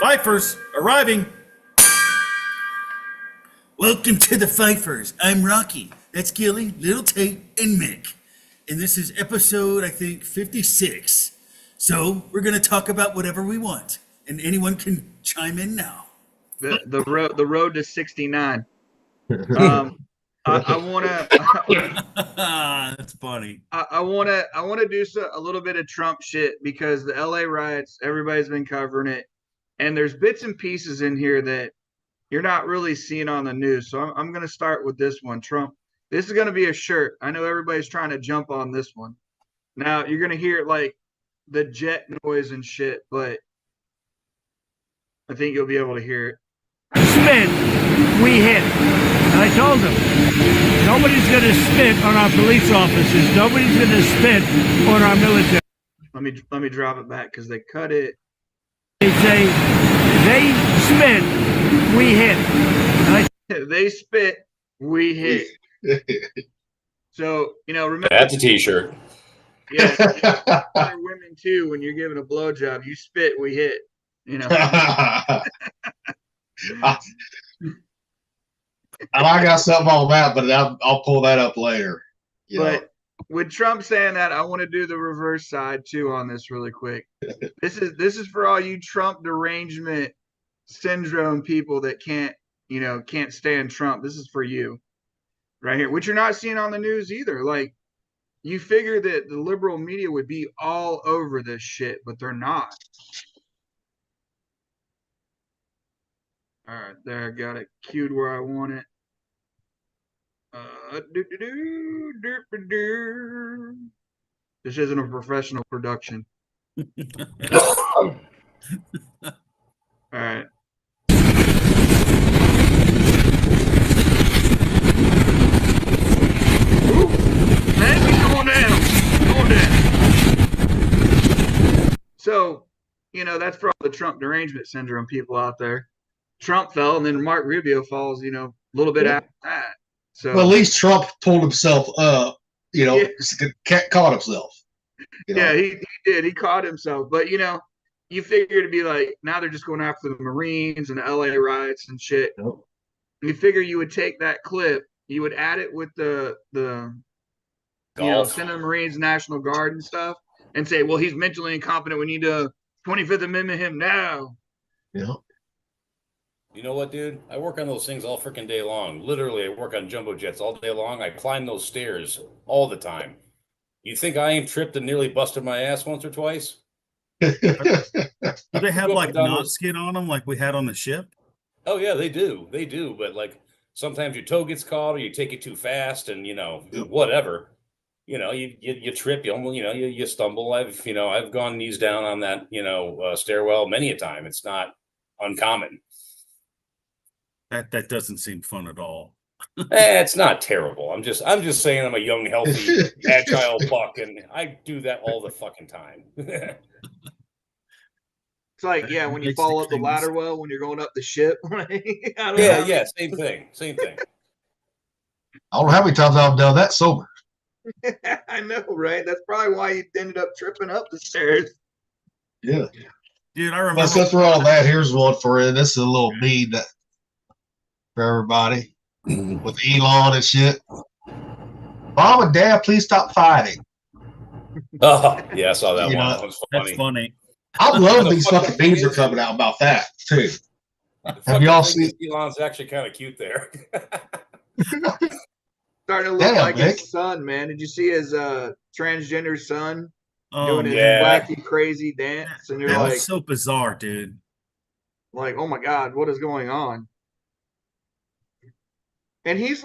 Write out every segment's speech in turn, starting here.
Fifers arriving. Welcome to the Fifers. I'm Rocky. That's Gilly, Little Tate, and Mick. And this is episode, I think, 56. So we're going to talk about whatever we want. And anyone can chime in now. The road to 69. I want to. That's funny. I want to do a little bit of Trump shit because the LA riots, everybody's been covering it, and there's bits and pieces in here that you're not really seeing on the news. So I'm going to start with this one. Trump. This is going to be a shirt. I know everybody's trying to jump on this one. Now you're going to hear like the jet noise and shit, but I think you'll be able to hear it. Spit, we hit. And I told them, nobody's going to spit on our police officers. Nobody's going to spit on our military. Let me drop it back because they cut it. They say, they spit, we hit. They spit, we hit. So, remember. That's a t-shirt. Yeah. Women, too, when you're giving a blowjob, you spit, we hit. I got something on that, but I'll pull that up later. But with Trump saying that, I want to do the reverse side too on this really quick. This is for all you Trump derangement syndrome people that can't stand Trump. This is for you right here, which you're not seeing on the news either. Like, you figure that the liberal media would be all over this shit, but they're not. All right, there, I got it queued where I want it. This isn't a professional production. All right. Ooh, man, we going down. So, that's for all the Trump derangement syndrome people out there. Trump fell, and then Mark Rubio falls, a little bit after that. So, well, at least Trump pulled himself up, caught himself. Yeah, he did. He caught himself. But, you figure to be like, now they're just going after the Marines and the LA riots and shit. Nope. You figure you would take that clip, you would add it with the send the Marines, National Guard and stuff, and say, well, he's mentally incompetent. We need to 25th Amendment him now. Yeah. You know what, dude? I work on those things all freaking day long. Literally, I work on jumbo jets all day long. I climb those stairs all the time. You think I ain't tripped and nearly busted my ass once or twice? Do they have like knot skin on them like we had on the ship? Oh, yeah, they do. They do. But like sometimes your toe gets caught or you take it too fast and, whatever. You trip, you stumble. I've gone knees down on that, stairwell many a time. It's not uncommon. That doesn't seem fun at all. It's not terrible. I'm just saying I'm a young, healthy, agile buck, and I do that all the fucking time. It's like, when you fall up the ladder well when you're going up the ship. Yeah, same thing. I don't know how many times I've done that sober. I know, right? That's probably why you ended up tripping up the stairs. Yeah. Dude, I remember. Since we're on that, here's one for you. This is a little mean for everybody with Elon and shit. Mom and Dad, please stop fighting. Oh, yeah, I saw that one. That was funny. That's funny. I love these fucking memes are coming out about that too. Have y'all seen? Elon's actually kind of cute there. Starting to look like his son, man. Did you see his transgender son doing his wacky, crazy dance? And you're that like, was so bizarre, dude. Like, oh my God, what is going on? And he's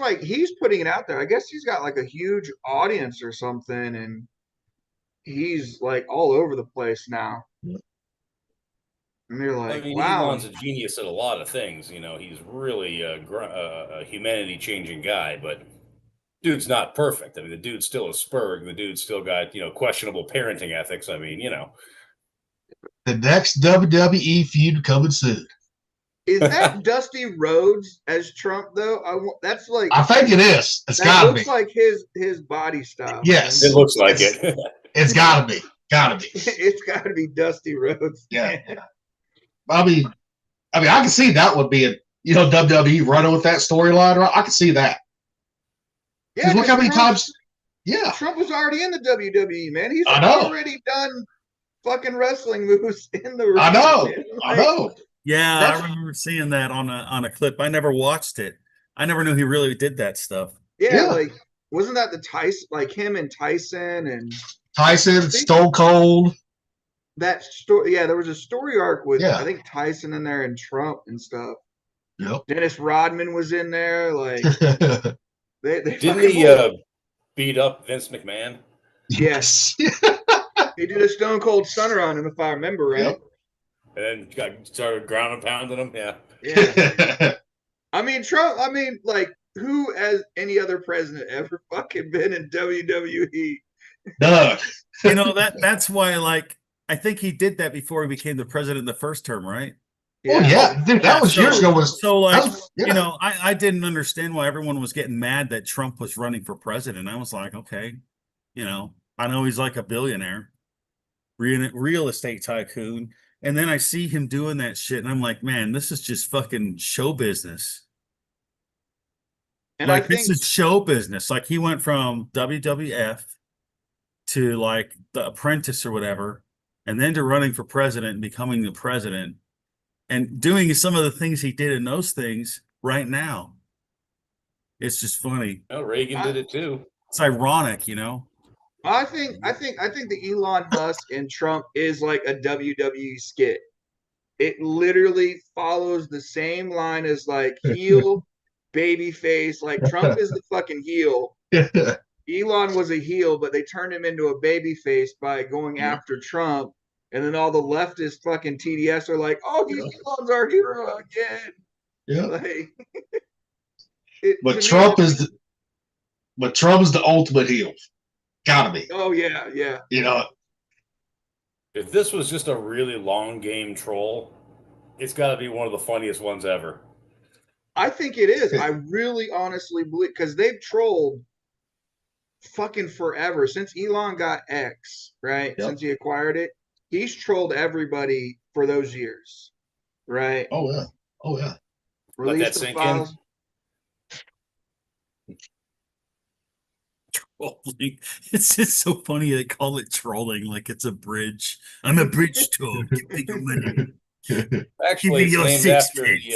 putting it out there. I guess he's got like a huge audience or something, and he's like all over the place now. And you're like, wow. Elon's a genius at a lot of things. He's really a humanity-changing guy, but dude's not perfect. I mean, the dude's still a spurg. The dude's still got, questionable parenting ethics. I mean, The next WWE feud coming soon. Is that Dusty Rhodes as Trump though? That's like, I think it is. It's got to be. Looks like his body style. Yes, man. It looks like it. It's got to be. Got to be. It's got to be Dusty Rhodes. Yeah. I mean, I mean, I can see that would be a WWE running with that storyline. Right? I can see that. Yeah, Because look how many Trump, times. Yeah, Trump was already in the WWE, man. He's I know. already done fucking wrestling moves in the ring. I know. Man. I know. Yeah, I That's- remember seeing that on a clip. I never watched it. I never knew he really did that stuff. Yeah, Yeah. like wasn't that the Tyson, like him and Tyson and Tyson, Stone Cold. that story? Yeah, there was a story arc with Yeah. I think Tyson in there and Trump and stuff. Yep. Dennis Rodman was in there. Like they Didn't fucking he beat up Vince McMahon? Yes. He did a Stone Cold Stunner on him, if I remember right. Yep. And then started ground and pounding him. Yeah. Yeah. I mean, Trump, like, who has any other president ever fucking been in WWE? None. You know, that's why, like, I think he did that before he became the president the first term, right? Oh yeah, dude, that was years ago. So, like, yeah. you know, I didn't understand why everyone was getting mad that Trump was running for president. I was like, okay, you know, I know he's like a billionaire, real estate tycoon. And then I see him doing that shit, and I'm like, man, this is just fucking show business. And Like, I think, this is show business. Like, he went from WWF to like The Apprentice or whatever, and then to running for president and becoming the president and doing some of the things he did in those things right now. It's just funny. No, Reagan did it too. It's ironic, you know? I think the Elon Musk and Trump is like a WWE skit. It literally follows the same line as like heel, baby face. Like Trump is the fucking heel. Elon was a heel, but they turned him into a baby face by going after Trump. And then all the leftist fucking TDS are like, oh, Elon's our hero again. Yeah. Like, But Trump is the ultimate heel. Gotta be. Oh yeah, yeah. You know. If this was just a really long game troll, it's got to be one of the funniest ones ever. I think it is. I really honestly believe because they've trolled fucking forever since Elon got X, right? Yep. Since he acquired it, he's trolled everybody for those years, right? Oh yeah. Oh yeah. Let that sink in. Trolling. It's just so funny they call it trolling like it's a bridge. I'm a bridge troll. Give me your money. Actually, Give me it's your named after sixpence.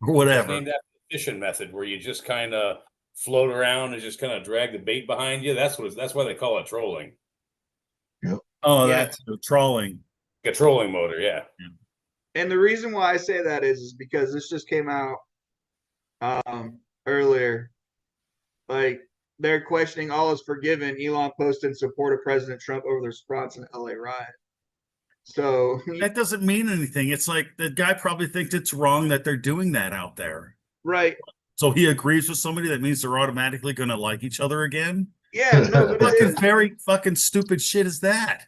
Or it's whatever. named after the fishing method, where you just kind of float around and just kind of drag the bait behind you. That's why they call it trolling. Oh, Yeah. that's trolling. A trolling motor, yeah. And the reason why I say that is because this just came out earlier. Like they're questioning all is forgiven. Elon posted in support of President Trump over their spots in LA riot. So That doesn't mean anything. It's like the guy probably thinks it's wrong that they're doing that out there. right. So he agrees with somebody, that means they're automatically going to like each other again. Yeah, no, but it Fucking is. very fucking stupid shit is that?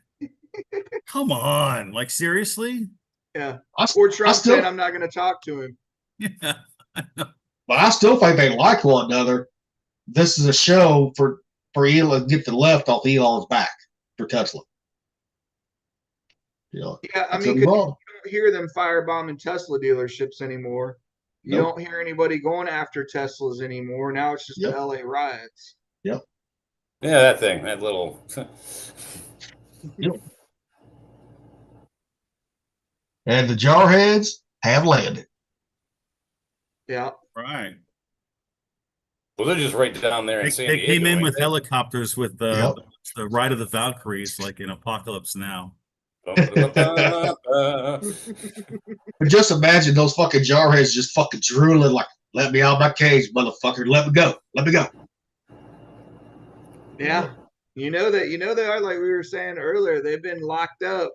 Come on, like seriously? Yeah. I, Or Trump still- said I'm not gonna talk to him. Yeah. but I still think they like one another. This is a show for Elon to get the left off Elon's back for Tesla. You know, Yeah, I that's mean, 'cause wrong. you don't hear them firebombing Tesla dealerships anymore. You Nope. don't hear anybody going after Teslas anymore. Now it's just Yep. the LA riots. Yeah, that thing, that little. And the jarheads have landed. Yeah. Right. Well, they're just right down there in San They Diego. came in ain't with they? helicopters with Yep. the Ride of the Valkyries, like in Apocalypse Now. But just imagine those fucking jarheads just fucking drooling like, let me out of my cage, motherfucker. Let me go. Let me go. Yeah. You know they are, like we were saying earlier, they've been locked up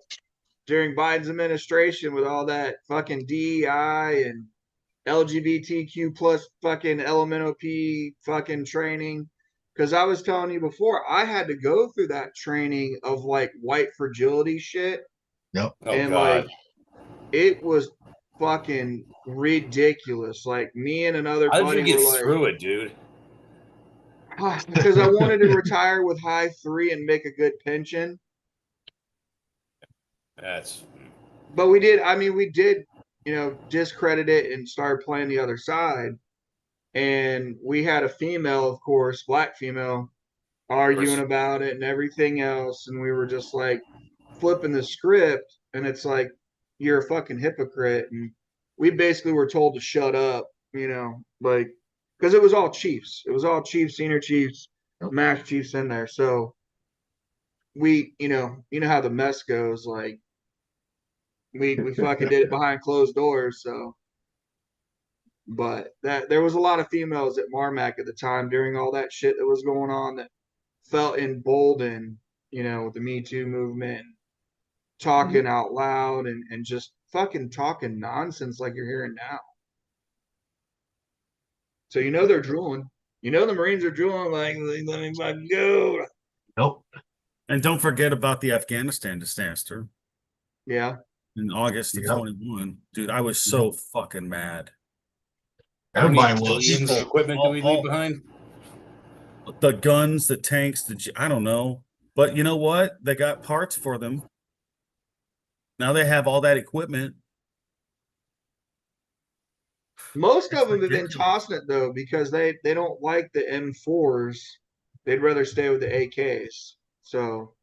during Biden's administration with all that fucking DEI and LGBTQ plus fucking elemental P fucking training. Because I was telling you before, I had to go through that training of like white fragility shit. Yep. Oh and God. like it was fucking ridiculous. Like me and another How did buddy you get were like, through it, dude? because I wanted to retire with high 3 and make a good pension. That's But we did. I mean, we did discredit it and started playing the other side. And we had a female, of course, black female, arguing about it and everything else. And we were just like flipping the script. And it's like, you're a fucking hypocrite. And we basically were told to shut up, like, because it was all Chiefs. It was all Chiefs, senior Chiefs, Max Chiefs in there. So we, how the mess goes. Like, we fucking did it behind closed doors. So, but there was a lot of females at Marmac at the time during all that shit that was going on that felt emboldened, with the Me Too movement, talking out loud and just fucking talking nonsense like you're hearing now. So they're drooling. The Marines are drooling like, let me fucking go. Nope. And don't forget about the Afghanistan disaster. Yeah. In August of 21. Dude, I was so fucking mad. Everybody How many was. billions of equipment do we leave behind? The guns, the tanks, I don't know. But you know what? They got parts for them. Now they have all that equipment. Most of them have been tossing it, though, because they don't like the M4s. They'd rather stay with the AKs. So,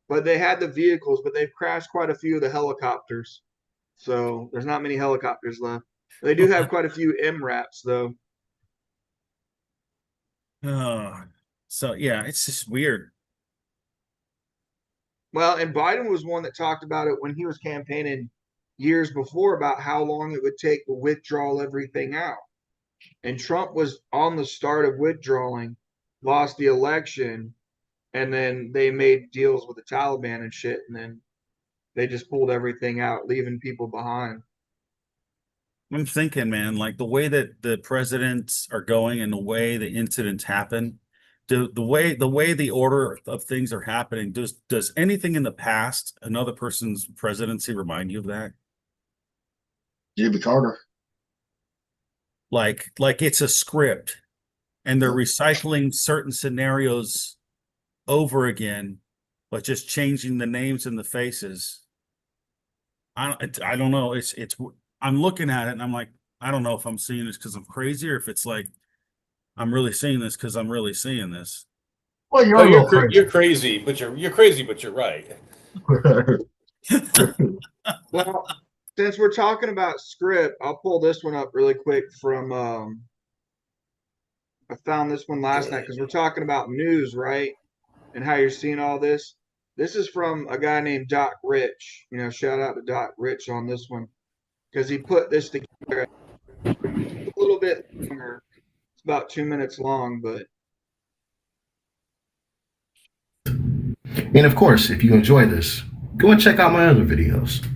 but they had the vehicles, but they've crashed quite a few of the helicopters. So there's not many helicopters left. They do have quite a few MRAPs, though. So, yeah, it's just weird. Well, and Biden was one that talked about it when he was campaigning years before about how long it would take to withdraw everything out. And Trump was on the start of withdrawing, lost the election, and then they made deals with the Taliban and shit, and then they just pulled everything out, leaving people behind. I'm thinking, man, like the way that the presidents are going and the way the incidents happen, the way the order of things are happening, does anything in the past, another person's presidency, remind you of that? Jimmy Carter. Like it's a script and they're recycling certain scenarios over again, but just changing the names and the faces. I don't know. I'm looking at it and I'm like, I don't know if I'm seeing this because I'm crazy or if it's like I'm really seeing this because I'm really seeing this. Well, You're crazy, but you're crazy, but you're right. Well, since we're talking about script, I'll pull this one up really quick from I found this one last night because we're talking about news, right? And how you're seeing all this. This is from a guy named Doc Rich. Shout out to Doc Rich on this one because he put this together a little bit longer. It's about 2 minutes long, but. And of course, if you enjoy this, go and check out my other videos.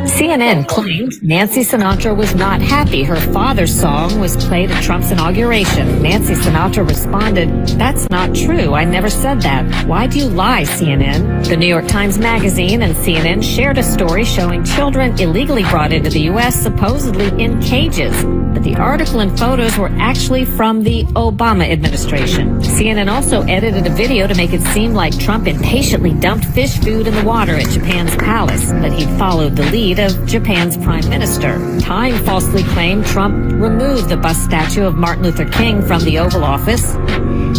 CNN claimed Nancy Sinatra was not happy her father's song was played at Trump's inauguration. Nancy Sinatra responded, "That's not true. I never said that. Why do you lie, CNN?" The New York Times Magazine and CNN shared a story showing children illegally brought into the U.S. supposedly in cages. But the article and photos were actually from the Obama administration. CNN also edited a video to make it seem like Trump impatiently dumped fish food in the water at Japan's palace, but he'd followed the lead of Japan's prime minister. Time falsely claimed Trump removed the bust statue of Martin Luther King from the Oval Office.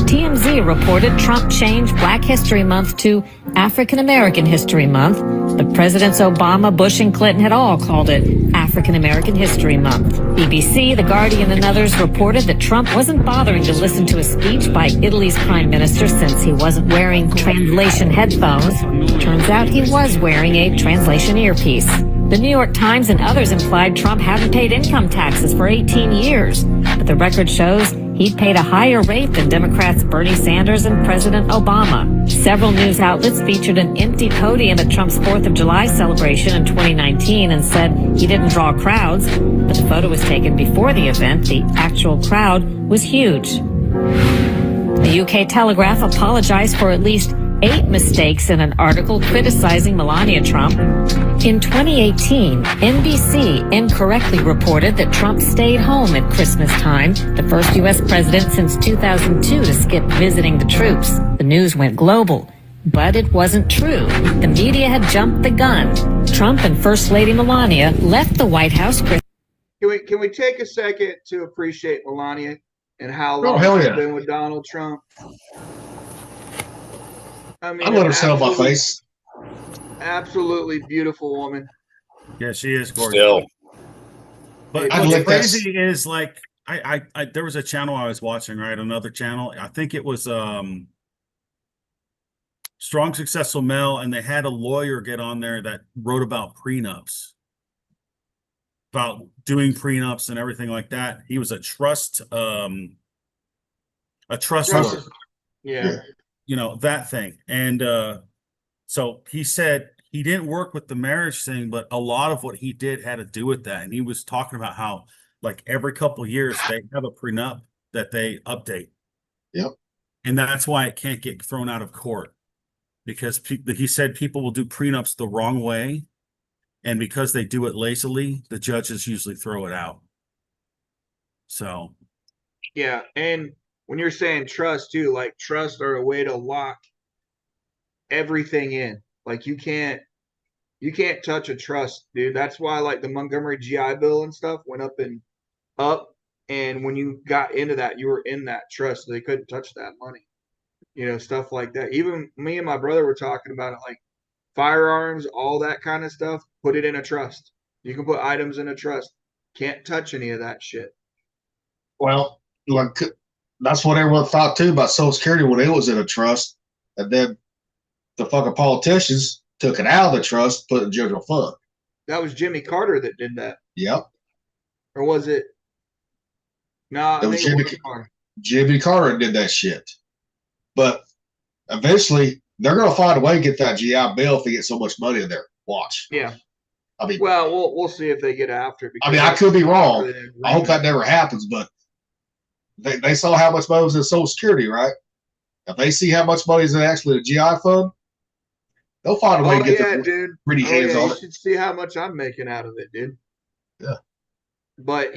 TMZ reported Trump changed Black History Month to African American History Month. The presidents Obama, Bush, and Clinton had all called it African American History Month. BBC, The Guardian, and others reported that Trump wasn't bothering to listen to a speech by Italy's prime minister since he wasn't wearing translation headphones. Turns out he was wearing a translation earpiece. The New York Times and others implied Trump hadn't paid income taxes for 18 years, but the record shows he'd paid a higher rate than Democrats Bernie Sanders and President Obama. Several news outlets featured an empty podium at Trump's 4th of July celebration in 2019 and said he didn't draw crowds, but the photo was taken before the event. The actual crowd was huge. The UK Telegraph apologized for at least 8 mistakes in an article criticizing Melania Trump. In 2018, NBC incorrectly reported that Trump stayed home at Christmas time, the first U.S. president since 2002 to skip visiting the troops. The news went global, but it wasn't true. The media had jumped the gun. Trump and First Lady Melania left the White House. Can we take a second to appreciate Melania and how long hell she's yeah. been with Donald Trump? I mean, I let her sit on my face. absolutely beautiful woman. Yeah, she is gorgeous. Still, But I'd what's lick that crazy is like I there was a channel I was watching, right? Another channel. I think it was Strong Successful Male, and they had a lawyer get on there that wrote about prenups. About doing prenups and everything like that. He was a trust lawyer, Yeah. you know, that thing. And so he said he didn't work with the marriage thing, but a lot of what he did had to do with that. And he was talking about how, like, every couple of years they have a prenup that they update. Yep. And that's why it can't get thrown out of court, because he said people will do prenups the wrong way. And because they do it lazily, the judges usually throw it out. So, Yeah. And when you're saying trust too, like trust are a way to lock everything in. Like you can't touch a trust, dude. That's why like the Montgomery GI Bill and stuff went up. And when you got into that, you were in that trust. So they couldn't touch that money. You know, stuff like that. Even me and my brother were talking about it, like firearms, all that kind of stuff, put it in a trust. You can put items in a trust. Can't touch any of that shit. Well, like that's what everyone thought too about Social Security when it was in a trust, and then the fucking politicians took it out of the trust, put it in general fund. That was Jimmy Carter that did that. Yep. Or was it? No, I It was think it Jimmy was Carter. Jimmy Carter did that shit. But eventually they're gonna find a way to get that GI Bill if they get so much money in there. Watch. Yeah. I mean, Well, we'll see if they get after it. I mean, I could be wrong. I hope that never happens, but they saw how much money was in Social Security, right? If they see how much money is in actually the GI fund, they'll find a way to get their dude. pretty hands on You it. should see how much I'm making out of it, dude. Yeah. But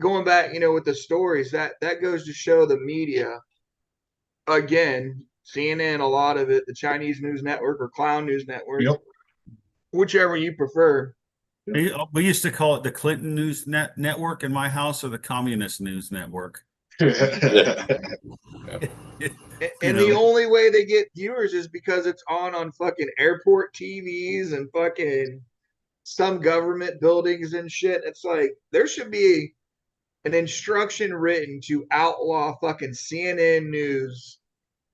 going back, with the stories, that goes to show the media again, CNN, a lot of it, the Chinese news network or clown news network, Yep. whichever you prefer. we used to call it the Clinton News Network in my house, or the Communist News Network. And the only way they get viewers is because it's on fucking airport TVs and fucking some government buildings and shit. It's like there should be an instruction written to outlaw fucking CNN News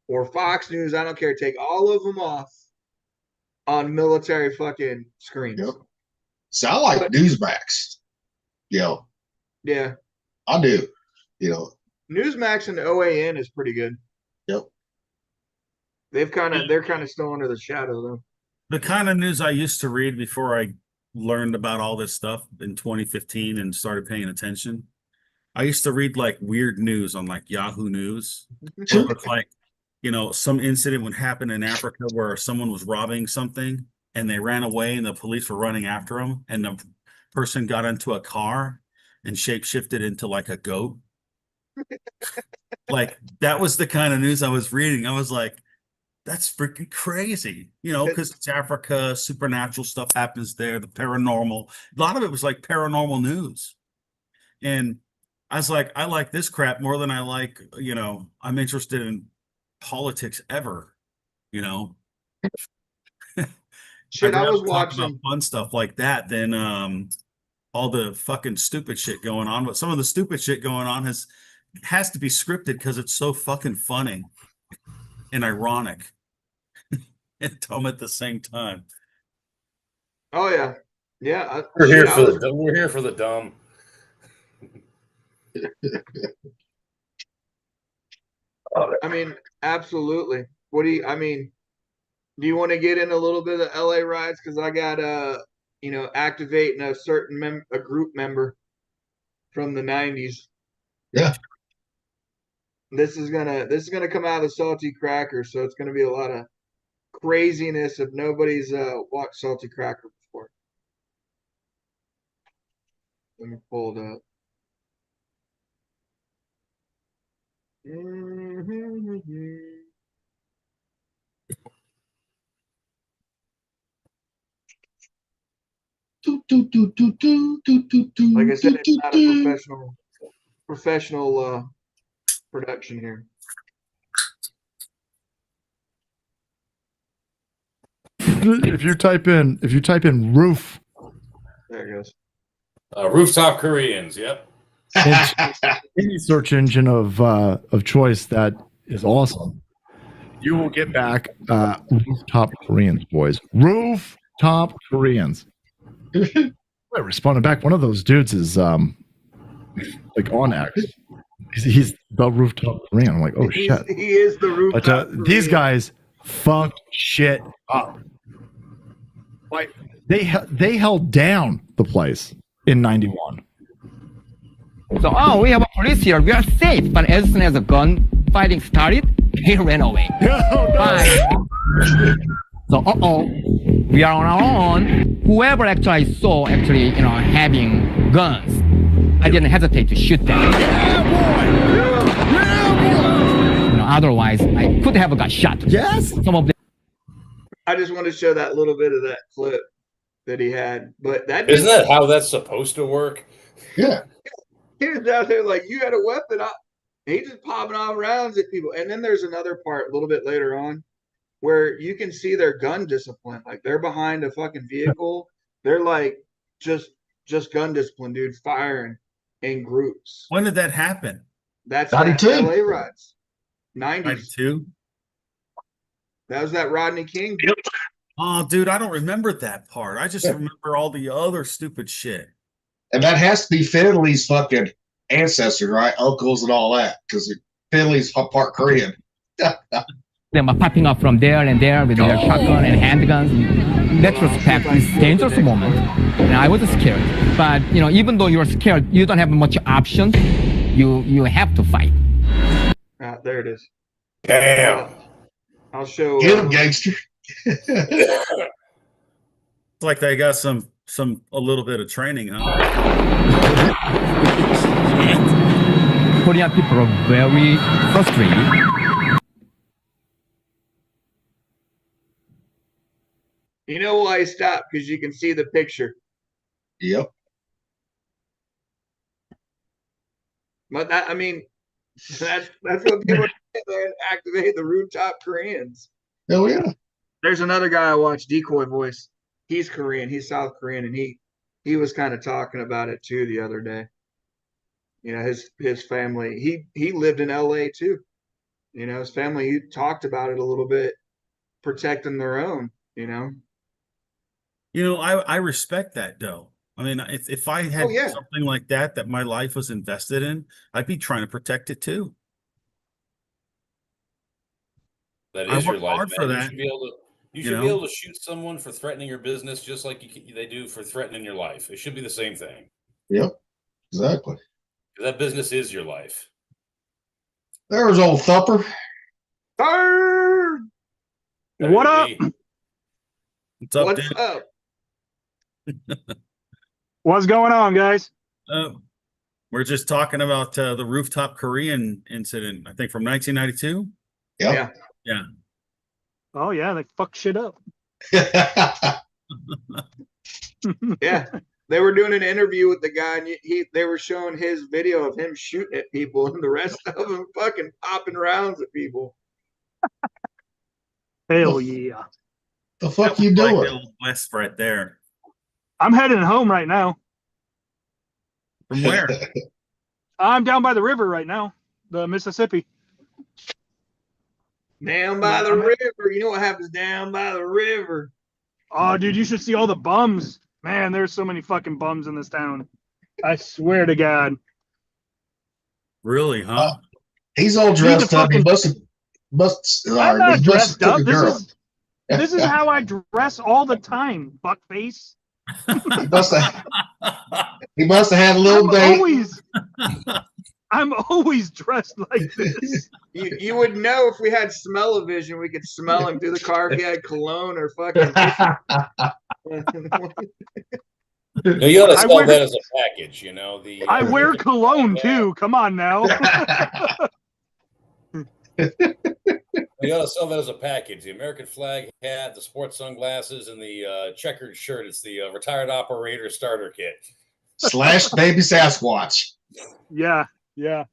or Fox News. I don't care. Take all of them off on military fucking screens. Yep. So I like Newsmax. Yo. Yeah. I do. Newsmax and OAN is pretty good. Yep. They're kind of still under the shadow though. The kind of news I used to read before I learned about all this stuff in 2015 and started paying attention. I used to read like weird news on like Yahoo News. It was like, some incident would happen in Africa where someone was robbing something and they ran away and the police were running after them, and the person got into a car and shapeshifted into like a goat. Like that was the kind of news I was reading. I was like, that's freaking crazy, because it's Africa, supernatural stuff happens there, the paranormal. A lot of it was like paranormal news. And I was like, I like this crap more than I like, I'm interested in politics ever, Shit, I'd I was rather talk about watching. fun stuff like that than all the fucking stupid shit going on. But some of the stupid shit going on has to be scripted because it's so fucking funny and ironic and dumb at the same time. Oh yeah, yeah. we're here for the dumb. I mean, absolutely. What do you want to get in a little bit of LA riots? Because I got activating a certain a group member from the 90s. Yeah. This is gonna come out of the Salty Cracker, so it's gonna be a lot of craziness if nobody's watched Salty Cracker before. Let me pull it up. Like I said, it's not a professional production here. If you type in roof There it goes. Rooftop Koreans. Yep. into any search engine of choice that is awesome, you will get back rooftop Koreans, boys. Rooftop Koreans. I responded back. One of those dudes is like on X. He's the rooftop Korean. I'm like, oh shit. He is the rooftop. But these Korean. guys fuck shit up. Like they held down the place in '91. So, oh, we have a police here. We are safe. But as soon as the gun fighting started, he ran away. Bye. So, we are on our own. Whoever actually I saw having guns, I didn't hesitate to shoot them. Otherwise, I could have got shot. Yes. Some of them. I just want to show that little bit of that clip that he had. But that Isn't that how that's supposed to work? Yeah. he was out there like, you had a weapon. He's just popping off rounds at people. And then there's another part a little bit later on where you can see their gun discipline. Like they're behind a fucking vehicle. They're like just gun discipline, dude, firing in groups. When did that happen? That's 92. that LA riots. 90s. 92? That was that Rodney King. Oh, dude, I don't remember that part. I just remember all the other stupid shit. And that has to be Finley's fucking ancestors, right? Uncles and all that, because Finley's part Korean. Them are popping up from there and there with their shotgun and handguns. In retrospect, it's a dangerous moment, and I was scared. But even though you're scared, you don't have much options. You have to fight. There it is. Damn. I'll show. Get him, gangster. It's like they got a little bit of training, huh? Korean people are very frustrated. You know why I stopped? Because you can see the picture. Yep. But that's what people do. They activate the rooftop Koreans. Oh yeah. There's another guy I watched, Decoy Voice. He's Korean. He's South Korean, and he was kind of talking about it too the other day. His family. He lived in LA too. His family. He talked about it a little bit, protecting their own. I respect that though. I mean, if I had yeah. something like that my life was invested in, I'd be trying to protect it too. That I is your worked life, hard man. for You that. should be able to. You should be able to shoot someone for threatening your business, just like they do for threatening your life. It should be the same thing. Yep. Exactly. That business is your life. There's old Thumper. Third. What up? What's up, What's dude? up? What's going on, guys? We're just talking about the rooftop Korean incident, I think from 1992. Yep. Yeah. Oh yeah, they fuck shit up. Yeah. They were doing an interview with the guy, and they were showing his video of him shooting at people, and the rest of them fucking popping rounds at people. Hell yeah. The fuck you Like the doing? old West right there. I'm heading home right now. From where? I'm down by the river right now, the Mississippi. Down by the river. You know what happens down by the river? Oh, dude, you should see all the bums. Man, there's so many fucking bums in this town. I swear to God. Really, huh? He's all dressed up. He must. I'm not dressed up. took a girl. This is how I dress all the time, buckface. He must have had a little date. I'm always dressed like this. You would know if we had smell-o-vision. We could smell him through the car if he had cologne or fucking. No, you ought to sell that as a package. I wear cologne too. Come on now. You ought to sell that as a package. The American flag hat, the sports sunglasses, and the checkered shirt. It's the retired operator starter kit. Slash baby Sasquatch. Yeah, yeah.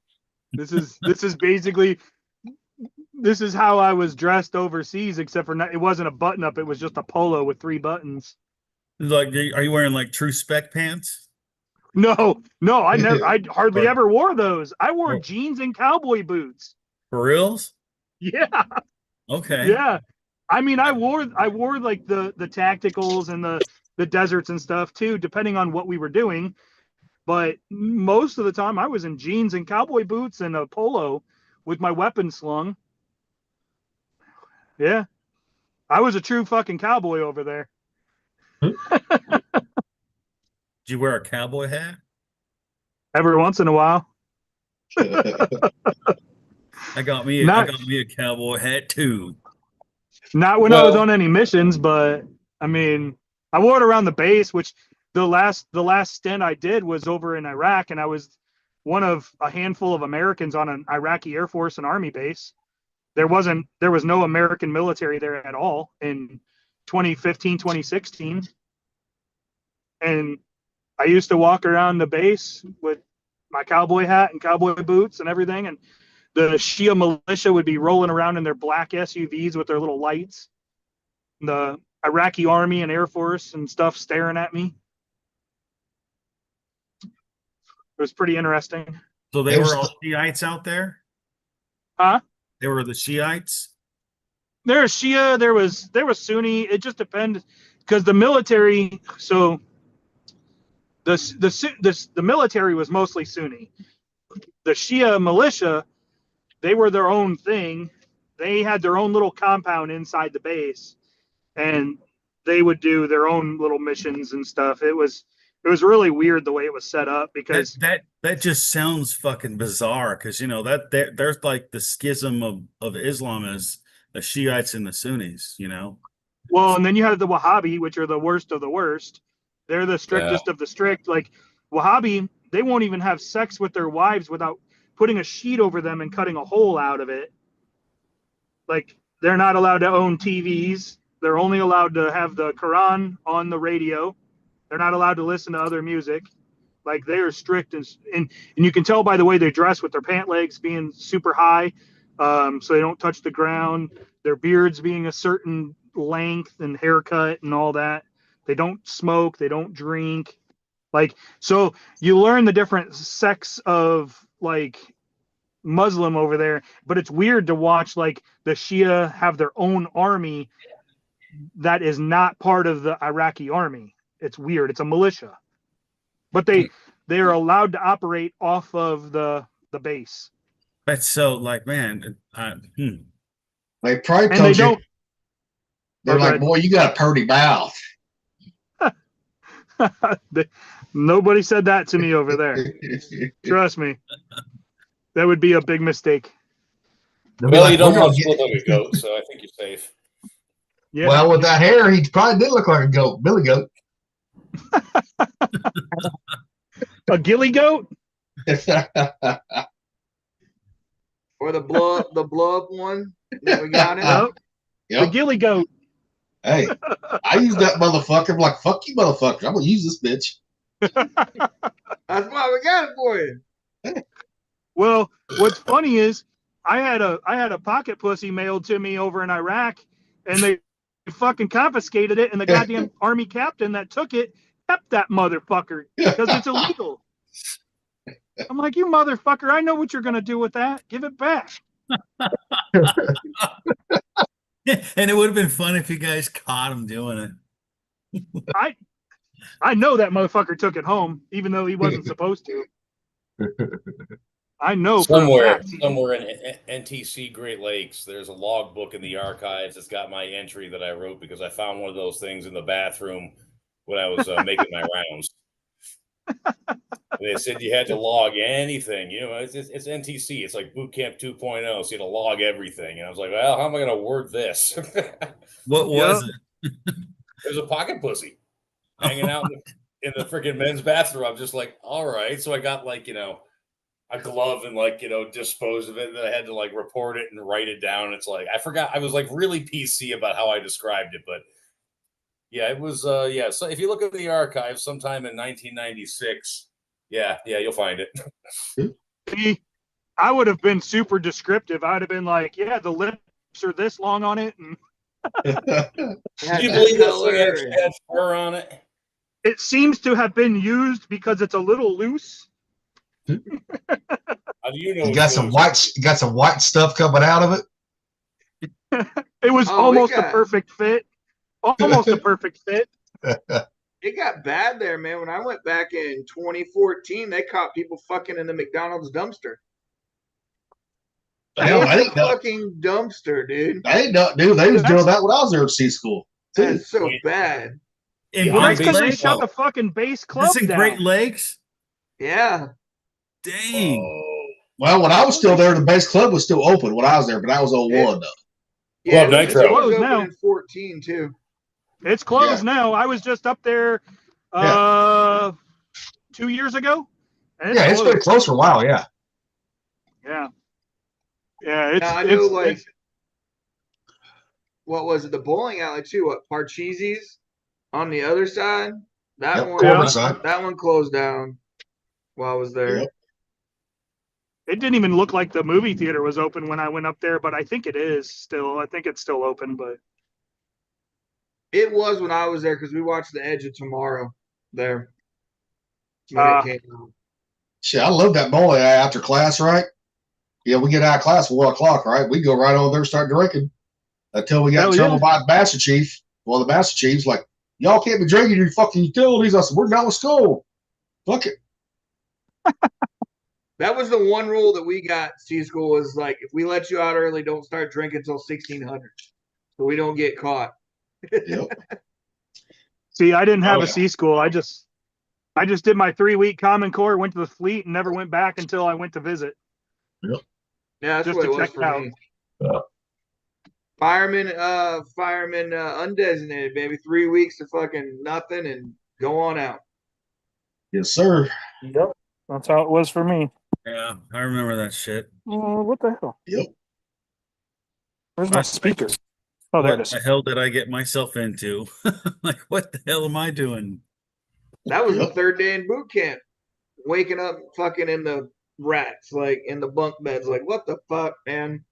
This is basically this is how I was dressed overseas, except for not, it wasn't a button up, it was just a polo with 3 buttons. Like, are you wearing like true spec pants? No, I hardly ever wore those. I wore jeans and cowboy boots. For reals? Yeah. Okay. Yeah. I mean, I wore like the tacticals and the deserts and stuff too, depending on what we were doing. But most of the time I was in jeans and cowboy boots and a polo with my weapon slung. Yeah. I was a true fucking cowboy over there. Did you wear a cowboy hat? Every once in a while. I got me a cowboy hat too. Not when I was on any missions, but I mean, I wore it around the base, which the last stint I did was over in Iraq, and I was one of a handful of Americans on an Iraqi Air Force and Army base. There was no American military there at all in 2015, 2016. And I used to walk around the base with my cowboy hat and cowboy boots and everything. And the Shia militia would be rolling around in their black SUVs with their little lights. The Iraqi Army and Air Force and stuff staring at me. It was pretty interesting. So they were all Shiites out there? Huh? They were the Shiites? There was Shia, there was Sunni. It just depends, because the military, so the military was mostly Sunni. The Shia militia, they were their own thing. They had their own little compound inside the base, and they would do their own little missions and stuff. It was really weird the way it was set up, because that just sounds fucking bizarre, because you know that there's like the schism of Islam is the Shiites and the Sunnis, you know. Well, and then you have the Wahhabi, which are the worst of the worst. They're the strictest of the strict. Like Wahhabi, they won't even have sex with their wives without putting a sheet over them and cutting a hole out of it. Like, they're not allowed to own TVs. They're only allowed to have the Quran on the radio. They're not allowed to listen to other music. Like, they are strict, and you can tell by the way they dress, with their pant legs being super high, so they don't touch the ground. Their beards being a certain length and haircut and all that. They don't smoke. They don't drink. Like, so you learn the different sects of like Muslim over there, but it's weird to watch like the Shia have their own army that is not part of the Iraqi army. It's weird. It's a militia, but they are allowed to operate off of the base. That's so like, man. They probably told you. They're like, boy, you got a purty mouth. Nobody said that to me over there. Trust me. That would be a big mistake. Well, you don't want to look like a goat, so I think you're safe. Yeah. Well, with that hair, he probably did look like a goat, Billy Goat. A ghillie goat? Or the blow up one that we got in. Yep. The ghillie goat. Hey, I use that motherfucker. I'm like, fuck you, motherfucker. I'm gonna use this bitch. That's why we got it for you. Well, what's funny is I had a pocket pussy mailed to me over in Iraq, and they fucking confiscated it, and the goddamn army captain that took it kept that motherfucker because it's illegal. I'm like, you motherfucker, I know what you're gonna do with that. Give it back. And it would have been fun if you guys caught him doing it. I know that motherfucker took it home, even though he wasn't supposed to. I know somewhere in NTC Great Lakes, there's a logbook in the archives that's got my entry that I wrote because I found one of those things in the bathroom when I was making my rounds. They said you had to log anything, you know. It's NTC. It's like Boot Camp 2.0. So you had to log everything. And I was like, well, how am I going to word this? What was it? There's a pocket pussy hanging out in the freaking men's bathroom. I'm just like, all right. So I got like, you know, a glove and like, dispose of it. And then I had to like report it and write it down. It's like, I forgot. I was like really PC about how I described it, but yeah, it was, yeah. So if you look at the archive sometime in 1996, yeah, you'll find it. See, I would have been super descriptive. I'd have been like, yeah, the lips are this long on it. And Did you believe this thing actually had fur on it? it seems to have been used because it's a little loose. How do you know? You got some white stuff coming out of it. It was almost a perfect fit. Almost a perfect fit. It got bad there, man. When I went back in 2014, they caught people fucking in the McDonald's dumpster. Hell, I didn't know. Fucking dumpster, dude. I didn't know, dude. They was doing that when I was there at C school. That's so bad. In Well, Great that's because they Lakes? shut the fucking base club This in down. Great Lakes? Yeah. Dang. Well, when I was still there, the base club was still open when I was there, but that was 01 though. Yeah, Club Nitro. it was Closed open now. in 14 too. It's closed now. I was just up there 2 years ago. And Yeah, it's been closed for a while. Yeah. Yeah. Yeah, it's, Now, I know, like, what was it? The bowling alley too. What, Parcheesi's on the other side? That Yep, one. corporate side. That one closed down while I was there. Yep. it didn't even look like the movie theater was open when I went up there, but I think it is still. I think it's still open, but It was when I was there because we watched The Edge of Tomorrow there. When it came out. Shit, I love that bowling alley after class, right? Yeah, we get out of class at 1 o'clock, right? We go right over there and start drinking until we got Hell in trouble yeah. by the Master Chief. Well, the Master Chief's like, y'all can't be drinking your fucking utilities. I said, we're done with school. Fuck it. That was the one rule that we got. C school was like, if we let you out early, don't start drinking until 1600, so we don't get caught. Yep. see, I didn't have Oh, a yeah. C school. I just did my 3-week Common Core, went to the fleet, and never went back until I went to visit. Yeah, that's Just what to it was check for out. me. Yeah. Fireman, undesignated, baby. 3 weeks of fucking nothing and go on out. Yes, sir. Yep, that's how it was for me. Yeah, I remember that shit. What the hell? Yep. Where's my speaker? Oh, there it What is. the hell did I get myself into? Like, what the hell am I doing? That was the Yep. third day in boot camp. Waking up fucking in the rats, like in the bunk beds, like what the fuck, man?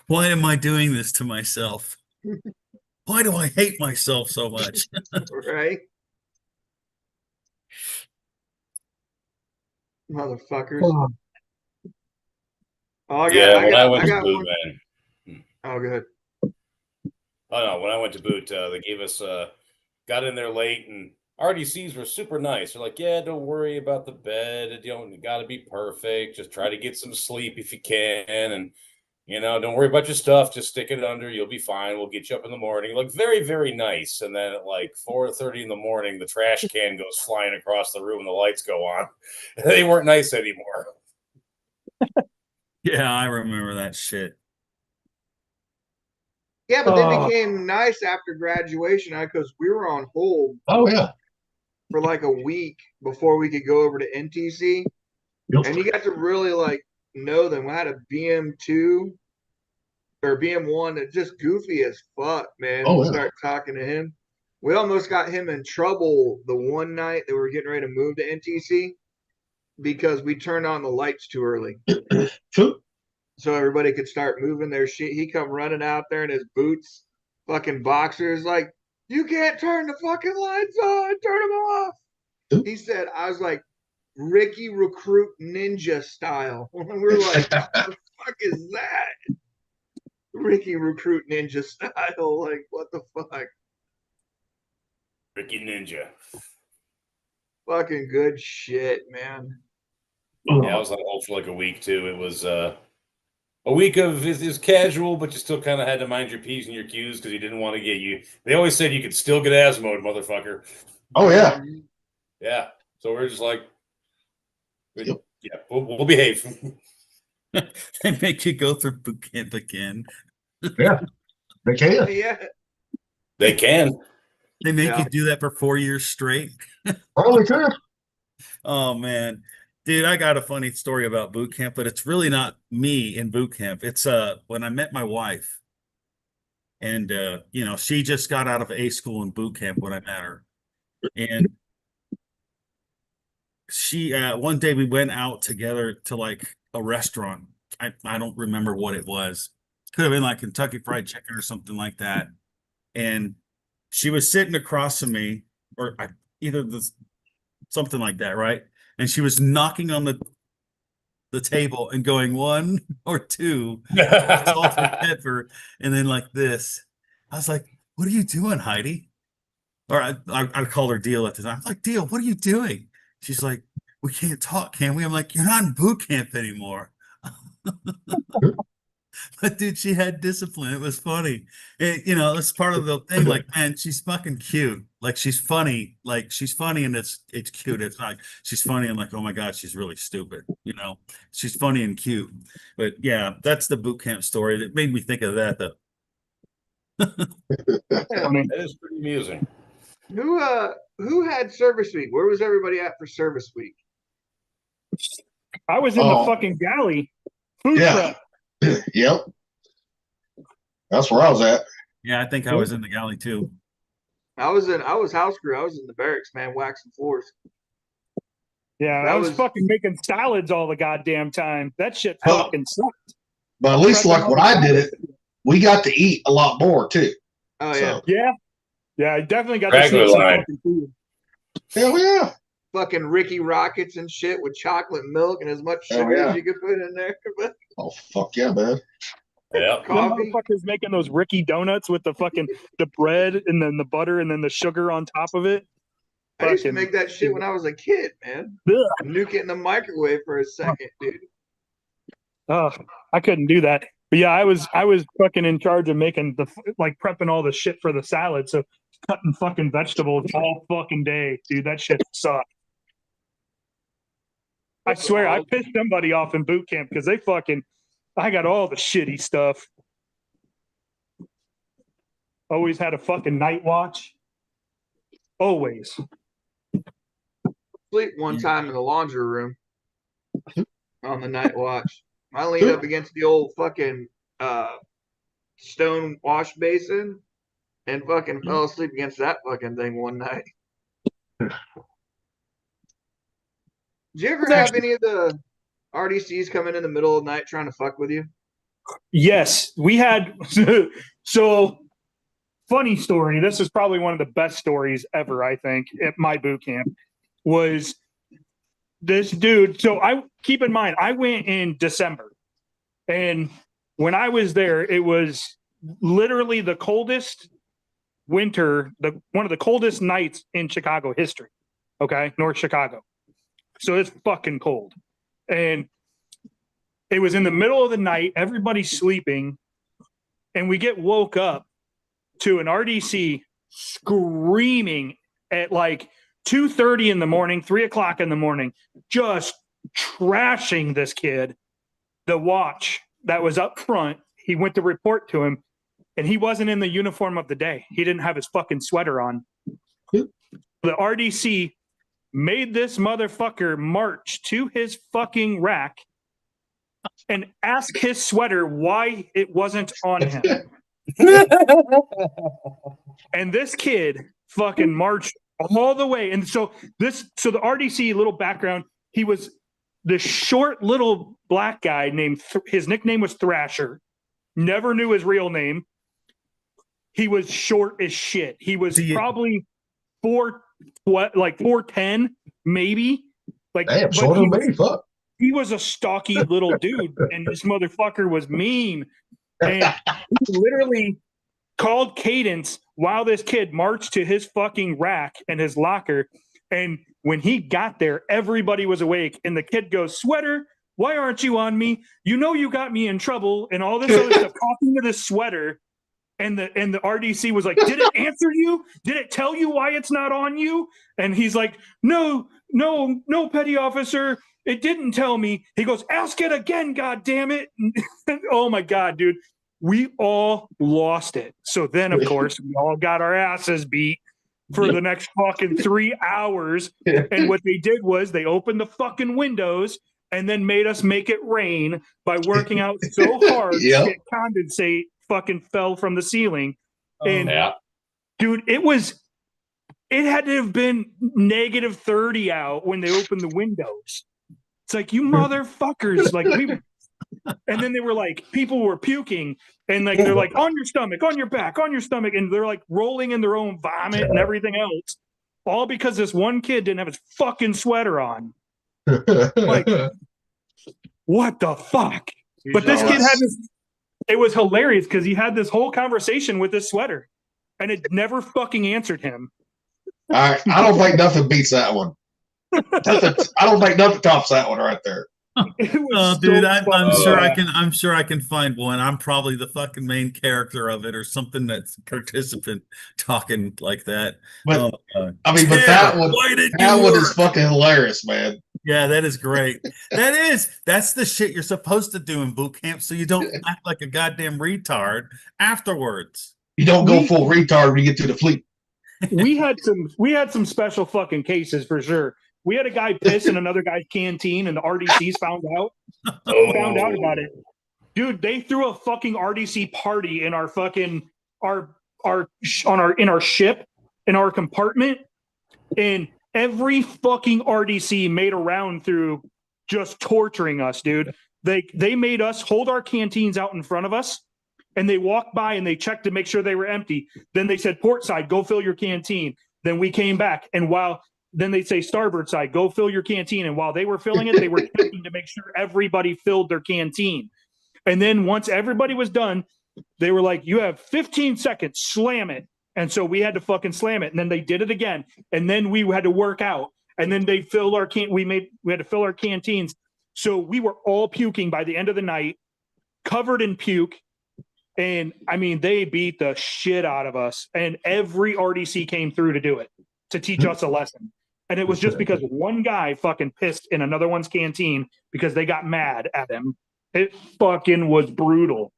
Why am I doing this to myself? Why do I hate myself so much? Right? Motherfuckers. Oh, When I went I to got boot, one. man. Oh, good. Oh no, when I went to boot, they gave us got in there late, and RDCs were super nice. They're like, yeah, don't worry about the bed. You don't got to be perfect. Just try to get some sleep if you can, and don't worry about your stuff. Just stick it under. You'll be fine. We'll get you up in the morning. Like very, very nice. And then at like 4:30 in the morning, the trash can goes flying across the room, and the lights go on. They weren't nice anymore. Yeah, I remember that shit. Yeah, but they became nice after graduation because we were on hold Oh, yeah. for like a week before we could go over to NTC. Yep. And you got to really like know them. I had a BM2 or BM1 that's just goofy as fuck, man. Oh, We yeah. start talking to him. We almost got him in trouble the one night that we were getting ready to move to NTC because we turned on the lights too early. So everybody could start moving their shit. He come running out there in his boots, fucking boxers, like, you can't turn the fucking lights on, turn them off. He said, I was like, Ricky Recruit Ninja style. We're like, what the fuck is that? Ricky Recruit Ninja style. Like, what the fuck? Ricky Ninja. Fucking good shit, man. Yeah, I was on hold for like a week too. It was a week of is casual, but you still kind of had to mind your P's and your Q's because you didn't want to get you. They always said you could still get asthma, motherfucker. Oh, yeah. Yeah. So we're just like, Yep. yeah, we'll behave. They make you go through boot camp again. Yeah. They can. Yeah. They can. They make Yeah. you do that for 4 years straight. Oh, they can. Oh man, Dude, I got a funny story about boot camp, but it's really not me in boot camp. It's when I met my wife, and you know, she just got out of A school in boot camp when I met her. And she one day we went out together to like a restaurant. I don't remember what it was. Could have been like Kentucky Fried Chicken or something like that. And she was sitting across from me, or either this something like that, right? And she was knocking on the table and going 1 or 2 salt and pepper, and then like this. I was like, "What are you doing, Heidi?" Or I called her Deal at the time. I was like, "Deal, what are you doing?" She's like, "We can't talk, can we?" I'm like, "You're not in boot camp anymore." But dude, she had discipline. It was funny. You know, it's part of the thing. Like, man, she's fucking cute. Like, she's funny. Like, she's funny, and it's cute. It's not. She's funny, and like, oh my god, she's really stupid. You know, she's funny and cute. But yeah, that's the boot camp story. That made me think of that. Though. That is pretty amusing. Who had service week? Where was everybody at for service week? I was in the fucking galley. Food Yeah. prep. Yep. That's where I was at. Yeah, I think I was in the galley too. I was house crew. I was in the barracks, man, waxing floors. Yeah, That I was was- fucking making salads all the goddamn time. That shit Well, fucking sucked. But at least like when I did it, we got to eat a lot more too. Oh yeah, So, Yeah, I definitely got Regular to see some line. fucking food. hell yeah. fucking Ricky Rockets and shit with chocolate milk and as much sugar yeah. as you could put in there. But Oh fuck yeah, man. Yeah. Them coffee. motherfuckers making those Ricky donuts with the fucking the bread and then the butter and then the sugar on top of it. I used to Fucking- make that shit when I was a kid, man. Ugh. Nuke it in the microwave for a second, dude. Oh, I couldn't do that. But yeah, I was fucking in charge of making like prepping all the shit for the salad. So cutting fucking vegetables all fucking day, dude. That shit sucked. I swear, I pissed somebody off in boot camp because I got all the shitty stuff. Always had a fucking night watch. Always. Sleep one time in the laundry room on the night watch. I leaned up against the old fucking stone wash basin and fucking fell asleep against that fucking thing one night. Did you ever have any of the RDCs come in the middle of the night trying to fuck with you? Yes, we had. So, funny story. This is probably one of the best stories ever, I think, at my boot camp. Was this dude? So, I keep in mind, I went in December. And when I was there, it was literally the coldest winter, one of the coldest nights in Chicago history. Okay, North Chicago. So it's fucking cold. And it was in the middle of the night, everybody's sleeping, and we get woke up to an RDC screaming at like 2:30 in the morning, 3:00 in the morning, just trashing this kid. The watch that was up front, he went to report to him, and he wasn't in the uniform of the day. He didn't have his fucking sweater on. The RDC made this motherfucker march to his fucking rack and ask his sweater why it wasn't on him. And this kid fucking marched all the way. And so the RDC, little background, he was this short little black guy named, his nickname was Thrasher. Never knew his real name. He was short as shit. He was probably 4'10", maybe. Like, Damn, shorter than me. Fuck. He was a stocky little dude, and this motherfucker was mean. And he literally called cadence while this kid marched to his fucking rack and his locker. And when he got there, everybody was awake. And the kid goes, "Sweater, why aren't you on me? You know you got me in trouble," and all this other stuff, talking to this sweater. And the RDC was like, "Did it answer you? Did it tell you why it's not on you?" And he's like, No, petty officer. It didn't tell me. He goes, "Ask it again, God damn it." Oh my God, dude. We all lost it. So then, of course, we all got our asses beat. for the next fucking 3 hours. And what they did was they opened the fucking windows and then made us make it rain by working out so hard Yep. shit condensate fucking fell from the ceiling. And Yeah. dude, it had to have been negative 30 out when they opened the windows. It's like, you motherfuckers, like and then they were like, people were puking and like, they're like, on your stomach, on your back, on your stomach. And they're like rolling in their own vomit and everything else. All because this one kid didn't have his fucking sweater on. Like, what the fuck? But this kid had this, it was hilarious because he had this whole conversation with this sweater and it never fucking answered him. All right, I don't think nothing beats that one. I don't think nothing tops that one right there. Oh, dude, I'm sure I can find one. I'm probably the fucking main character of it or something that's a participant talking like that. But Oh, I mean, but that one is fucking hilarious, man. yeah, that is great. That's the shit you're supposed to do in boot camp so you don't act like a goddamn retard afterwards. You don't go full retard when you get to the fleet. We had some special fucking cases for sure. We had a guy piss in another guy's canteen, and the RDCs found out about it. Dude, they threw a fucking RDC party in our fucking in our ship, in our compartment, and every fucking RDC made a round through just torturing us, dude. They made us hold our canteens out in front of us, and they walked by and they checked to make sure they were empty. Then they said, port side, go fill your canteen. Then we came back, and then they'd say, starboard side, go fill your canteen. And while they were filling it, they were checking to make sure everybody filled their canteen. And then once everybody was done, they were like, you have 15 seconds, slam it. And so we had to fucking slam it. And then they did it again. And then we had to work out. And then they filled our we had to fill our canteens. So we were all puking by the end of the night, covered in puke. And I mean, they beat the shit out of us. And every RDC came through to do it, to teach us a lesson. And it was just because one guy fucking pissed in another one's canteen because they got mad at him. It fucking was brutal.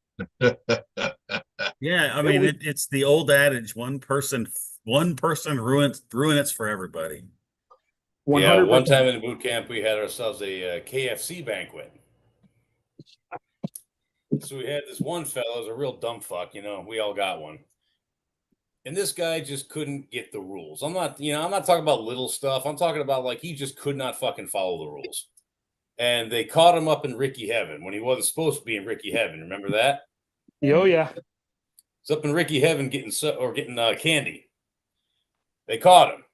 Yeah, I mean, it's the old adage: one person ruins it for everybody. 100%. Yeah, one time in boot camp, we had ourselves a KFC banquet. So we had this one fellow, was a real dumb fuck, we all got one. And this guy just couldn't get the rules. I'm not talking about little stuff. I'm talking about like he just could not fucking follow the rules. And they caught him up in Ricky Heaven when he wasn't supposed to be in Ricky Heaven. Remember that? Oh yeah. It's up in Ricky Heaven getting candy. They caught him.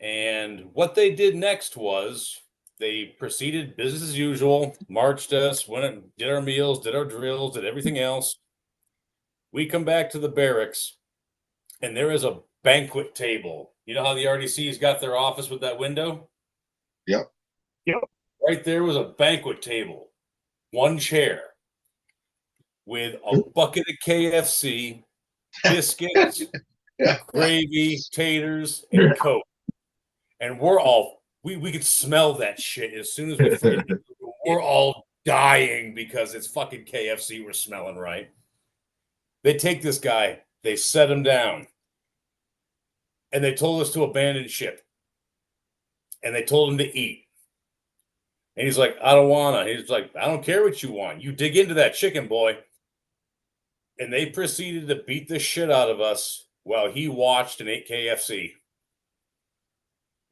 And what they did next was they proceeded business as usual, marched us, went and did our meals, did our drills, did everything else. We come back to the barracks, and there is a banquet table. You know how the RDC's got their office with that window? Yep. Right there was a banquet table, one chair, with a bucket of KFC, biscuits, gravy, taters, and Coke. And we could smell that shit as soon as we we're all dying because it's fucking KFC we're smelling, right? They take this guy, they set him down, and they told us to abandon ship. And they told him to eat. And he's like, I don't wanna. He's like, I don't care what you want. You dig into that chicken, boy. And they proceeded to beat the shit out of us while he watched and ate KFC.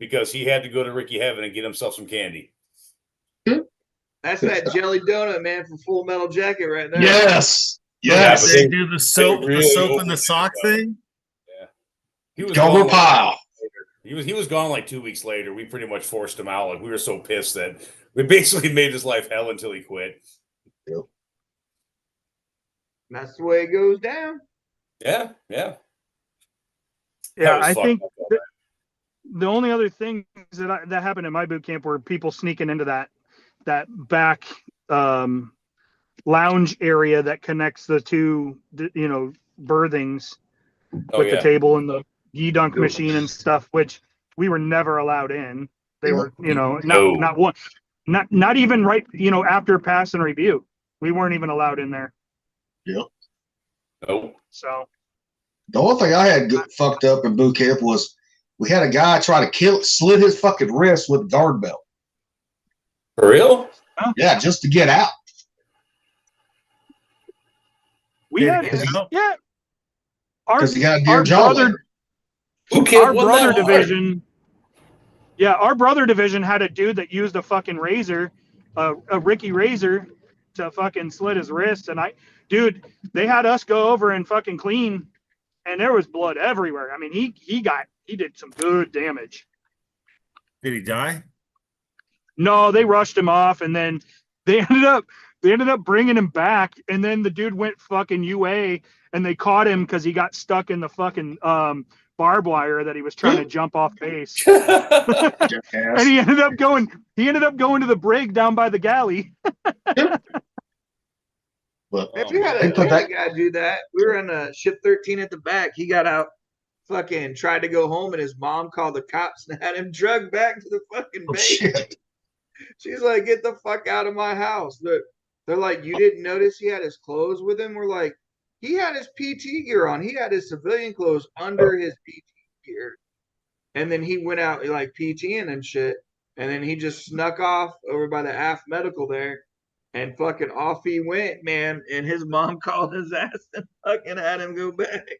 Because he had to go to Ricky Heaven and get himself some candy. That's that jelly donut, man, from Full Metal Jacket right there. Yes. Yes. They do the soap and the sock thing. Yeah. He was Gomer Pyle. He was gone like 2 weeks later. We pretty much forced him out. Like we were so pissed that we basically made his life hell until he quit. Yep. That's the way it goes down. Yeah. I think the only other things that happened in my boot camp were people sneaking into that back lounge area that connects the two, berthings with the table and the dunk machine and stuff, which we were never allowed in. They were, not even right, after pass and review. We weren't even allowed in there. Yep. Oh. So The only thing I had fucked up in boot camp was we had a guy try to slit his fucking wrist with a guard belt. For real? Yeah, just to get out. We had, yeah. Because he got a dear job. Our brother division. Yeah, our brother division had a dude that used a fucking razor, a Ricky razor, to fucking slit his wrist. And dude, they had us go over and fucking clean, and there was blood everywhere. I mean, he did some good damage. Did he die? No, they rushed him off, and then they ended up bringing him back, and then the dude went fucking UA, and they caught him because he got stuck in the fucking barbed wire that he was trying to jump off base. And he ended up going to the brig down by the galley. Well, if you had a guy do that, we were on ship 13 at the back. He got out, fucking tried to go home, and his mom called the cops and had him drugged back to the fucking base. Shit. She's like, "Get the fuck out of my house." They're like, "You didn't notice he had his clothes with him?" We're like, he had his PT gear on. He had his civilian clothes under his PT gear. And then he went out like PTing and shit. And then he just snuck off over by the aft medical there. And fucking off he went, man. And his mom called his ass and fucking had him go back.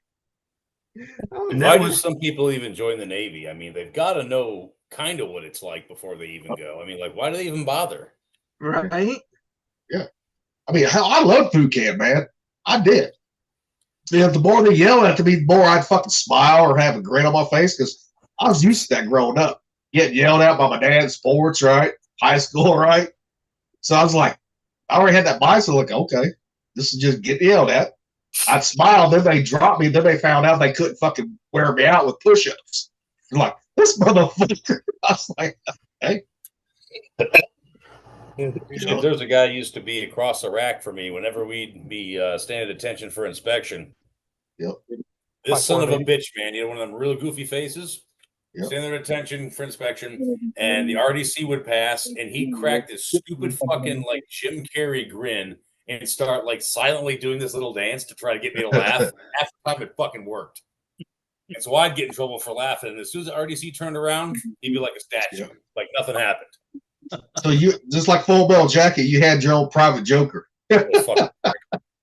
Why do some people even join the Navy? I mean, they've got to know kind of what it's like before they even go. I mean, like, why do they even bother? Right? Yeah. I mean, I love boot camp, man. I did. You know, the more they yell at me, the more I'd fucking smile or have a grin on my face because I was used to that growing up. Getting yelled at by my dad in sports, right? High school, right? So I was like, I already had that mindset, like, okay, this is just getting yelled at. I'd smile, then they dropped me, then they found out they couldn't fucking wear me out with push-ups. I'm like, this motherfucker. I was like, hey. There's a guy who used to be across the rack for me whenever we'd be standing at attention for inspection. Yep. This son of a bitch, man. You know, one of them real goofy faces? Yep. Standing at attention for inspection, and the RDC would pass, and he'd crack this stupid fucking like Jim Carrey grin and start like silently doing this little dance to try to get me to laugh. Half the time it fucking worked. And so I'd get in trouble for laughing. And as soon as the RDC turned around, he'd be like a statue, like nothing happened. So you, just like Full Metal Jacket, you had your own private joker.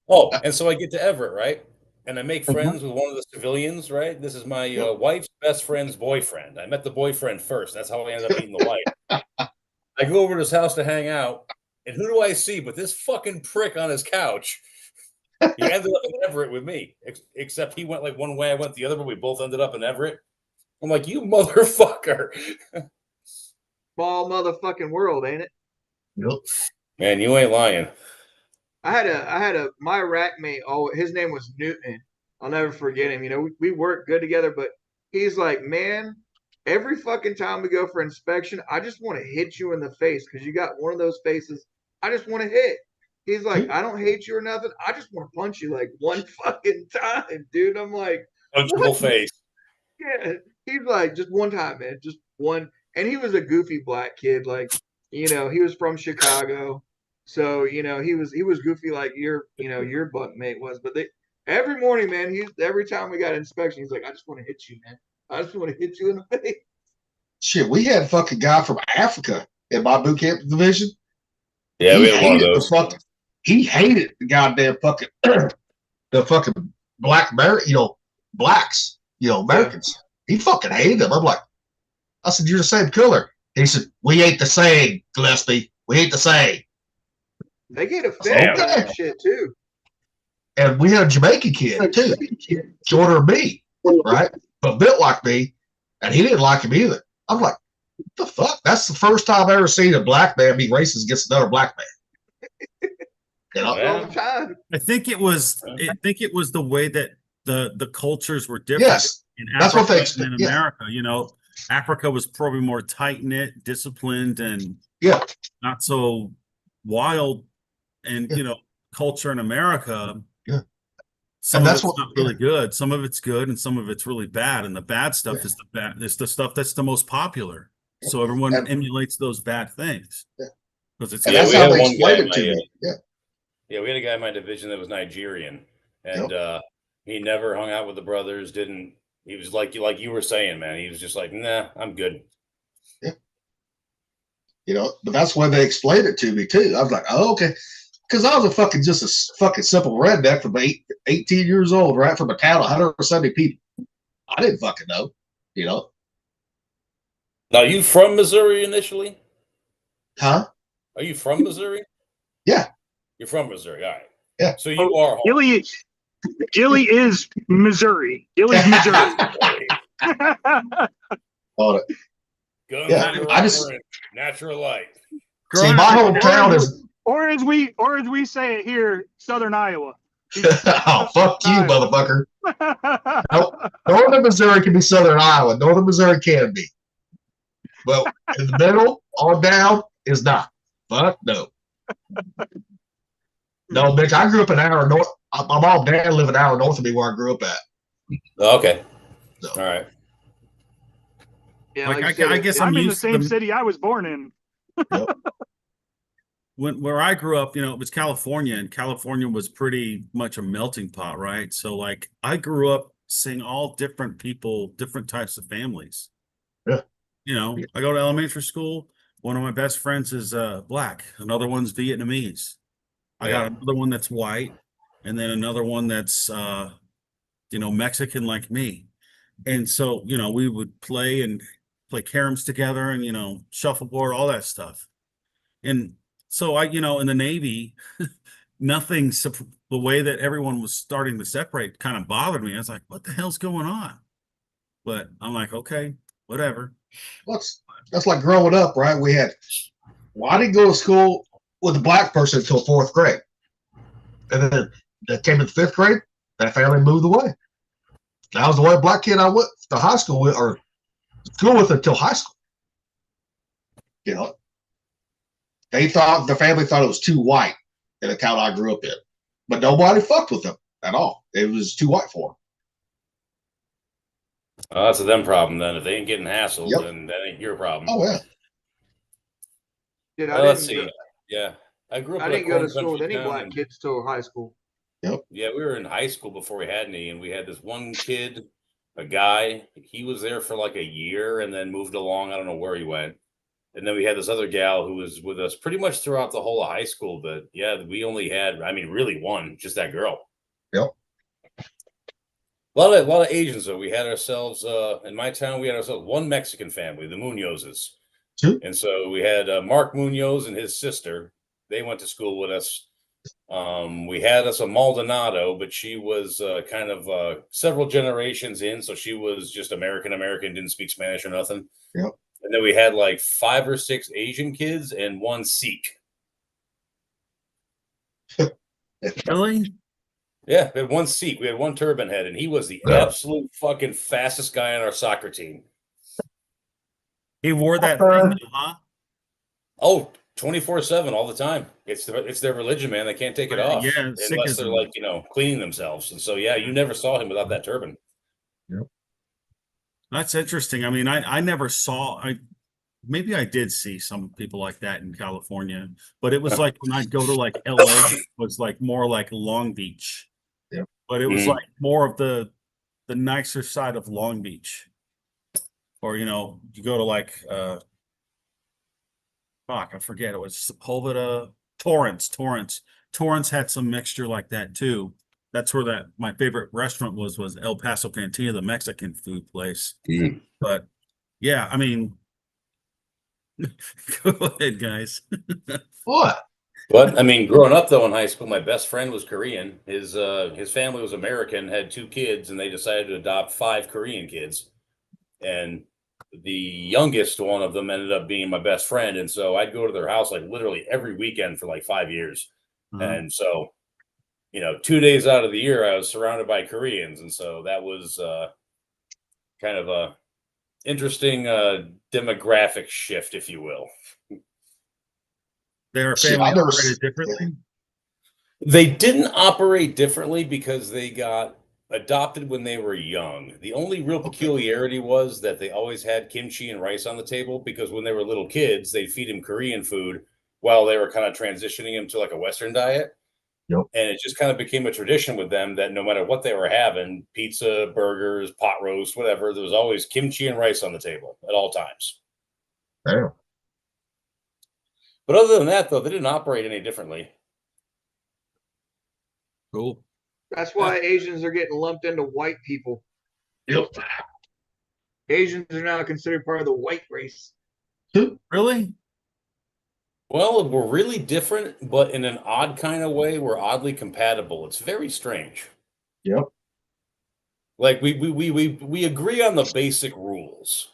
Oh, and so I get to Everett, right? And I make friends with one of the civilians, right? This is my wife's best friend's boyfriend. I met the boyfriend first. That's how I ended up meeting the wife. I go over to his house to hang out, and who do I see but this fucking prick on his couch? He ended up in Everett with me, except he went like one way, I went the other, but we both ended up in Everett. I'm like, you motherfucker. Small motherfucking world, ain't it? Yep. Man, you ain't lying. I had my rack mate. Oh, his name was Newton. I'll never forget him. You know, we worked good together, but he's like, man, every fucking time we go for inspection, I just want to hit you in the face because you got one of those faces I just want to hit. He's like, I don't hate you or nothing. I just want to punch you like one fucking time, dude. I'm like, punchable face. Yeah. He's like, just one time, man. Just one. And he was a goofy black kid. Like, you know, he was from Chicago. So, you know, he was goofy like your bunkmate was. But every morning, man, every time we got inspection, he's like, I just want to hit you, man. I just want to hit you in the face. Shit, we had a fucking guy from Africa in my boot camp division. Yeah, we had one of those. He hated the goddamn fucking the fucking blacks, Americans. He fucking hated them. I'm like, I said, you're the same color. He said, we ain't the same, Gillespie. We ain't the same. They get offended by that shit too. And we had a Jamaican kid too, shorter than me, right? But built like me, and he didn't like him either. I'm like, what the fuck? That's the first time I've ever seen a black man be racist against another black man. You know? I think it was the way that the cultures were different. Yes, in that's what they in America. You know, Africa was probably more tight knit, disciplined, and not so wild. And you know, culture in America, some of it's not really good. Some of it's good, and some of it's really bad. And the bad stuff is the stuff that's the most popular. So everyone emulates those bad things because it's that's how they explain it to me. Yeah, we had a guy in my division that was Nigerian, and He never hung out with the brothers. Didn't. He was like you were saying, man. He was just like, nah, I'm good. You know, but that's why they explained it to me too. I was like, oh, okay. Because I was just a fucking simple redneck from 18 years old, right? From a town of 170 people. I didn't fucking know, you know. Now, you from Missouri initially? Huh? Are you from Missouri? Yeah. You're from Missouri, all right. Yeah. So you are home. Gilly is Missouri. Gilly's Missouri. On it. Guns Yeah, under I just- armor and natural light. See, my hometown is. or as we say it here, Southern Iowa. Oh, fuck you, motherfucker. Nope. Northern Missouri can be Southern Iowa. Northern Missouri can be. But in the middle, on down, is not. Fuck no. No, Mick, I grew up an hour north. My mom and dad live an hour north of me where I grew up at. Okay. So. All right. Yeah, Like, like I guess I'm in the used to same city I was born in. where I grew up, you know, it was California, and California was pretty much a melting pot, right? So like I grew up seeing all different people, different types of families. Yeah. You know, I go to elementary school. One of my best friends is black, another one's Vietnamese. I got another one that's white, and then another one that's you know, Mexican like me. And so, you know, we would play caroms together and, you know, shuffleboard, all that stuff. And so I, you know, in the Navy, the way that everyone was starting to separate kind of bothered me. I was like, what the hell's going on? But I'm like, okay, whatever. That's like growing up, right? I didn't go to school with a black person until 4th grade. And then that came in 5th grade, that family moved away. That was the only black kid I went to high school with or school with until high school. You know, the family thought it was too white in the town I grew up in, but nobody fucked with them at all. It was too white for them. That's a them problem then. If they ain't getting hassled, Yep. then that ain't your problem. Oh yeah. Dude, Let's see. Yeah. I grew up I in a didn't go to corn school with country any town, black and- kids till high school. Yeah, we were in high school before we had any, and we had this one kid, a guy. He was there for like a year and then moved along. I don't know where he went. And then we had this other gal who was with us pretty much throughout the whole of high school. But yeah, we only had, I mean, really one, just that girl. Yep. A lot of Asians though. We had ourselves in my town. We had ourselves one Mexican family, the Munozes, and so we had Mark Munoz and his sister. They went to school with us. We had us a Maldonado, but she was kind of several generations in, so she was just American, didn't speak Spanish or nothing. Yep. And then we had like 5 or 6 Asian kids and one Sikh. Really? Yeah, we had one Sikh. We had one turban head, and he was the absolute fucking fastest guy on our soccer team. He wore that thing, huh? Oh, 24/7 all the time. It's their religion, man. They can't take it off Yeah, unless Sikhism. they're like, you know, cleaning themselves. And so, yeah, you never saw him without that turban. That's interesting. I mean, I never saw, maybe I did see some people like that in California, but it was like when I'd go to like LA, it was like more like Long Beach. Yeah. But it was Mhm. like more of the nicer side of Long Beach. Or, you know, you go to like I forget, it was Sepulveda, Torrance. Torrance had some mixture like that too. That's where my favorite restaurant was El Paso Cantina, the Mexican food place. Mhm. But yeah, I mean, go ahead, guys. What? But I mean, growing up though in high school, my best friend was Korean. His family was American, had 2 kids, and they decided to adopt 5 Korean kids. And the youngest one of them ended up being my best friend. And so I'd go to their house like literally every weekend for like 5 years. And so, you know, 2 days out of the year, I was surrounded by Koreans. And so that was kind of a interesting demographic shift, if you will. Their Shit, family I've never operated s- differently. They didn't operate differently because they got adopted when they were young. The only real peculiarity was that they always had kimchi and rice on the table because when they were little kids, they'd feed him Korean food while they were kind of transitioning him to like a Western diet. Yep. And it just kind of became a tradition with them that no matter what they were having, pizza, burgers, pot roast, whatever, there was always kimchi and rice on the table at all times. Damn. But other than that, though, they didn't operate any differently. Cool. That's why Asians are getting lumped into white people. Yep. Asians are now considered part of the white race. Really? Well, we're really different, but in an odd kind of way, we're oddly compatible. It's very strange. Yep. Like we agree on the basic rules.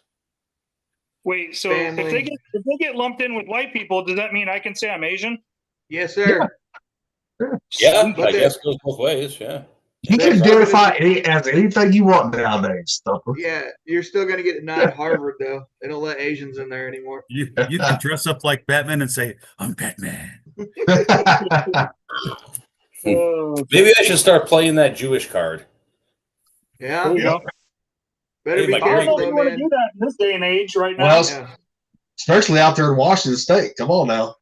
Wait, so Family. if they get lumped in with white people, does that mean I can say I'm Asian? Yes, sir. Yeah, But I guess it goes both ways. Yeah. You can identify as anything you want nowadays, Stumper. Yeah, you're still gonna get denied Harvard though. They don't let Asians in there anymore. You can dress up like Batman and say, I'm Batman. Maybe I should start playing that Jewish card. Yeah. There you go. Better Hey, be my I don't know careful if though, you want to man. do that in this day and age right now. Well, Yeah. especially out there in Washington State. Come on now.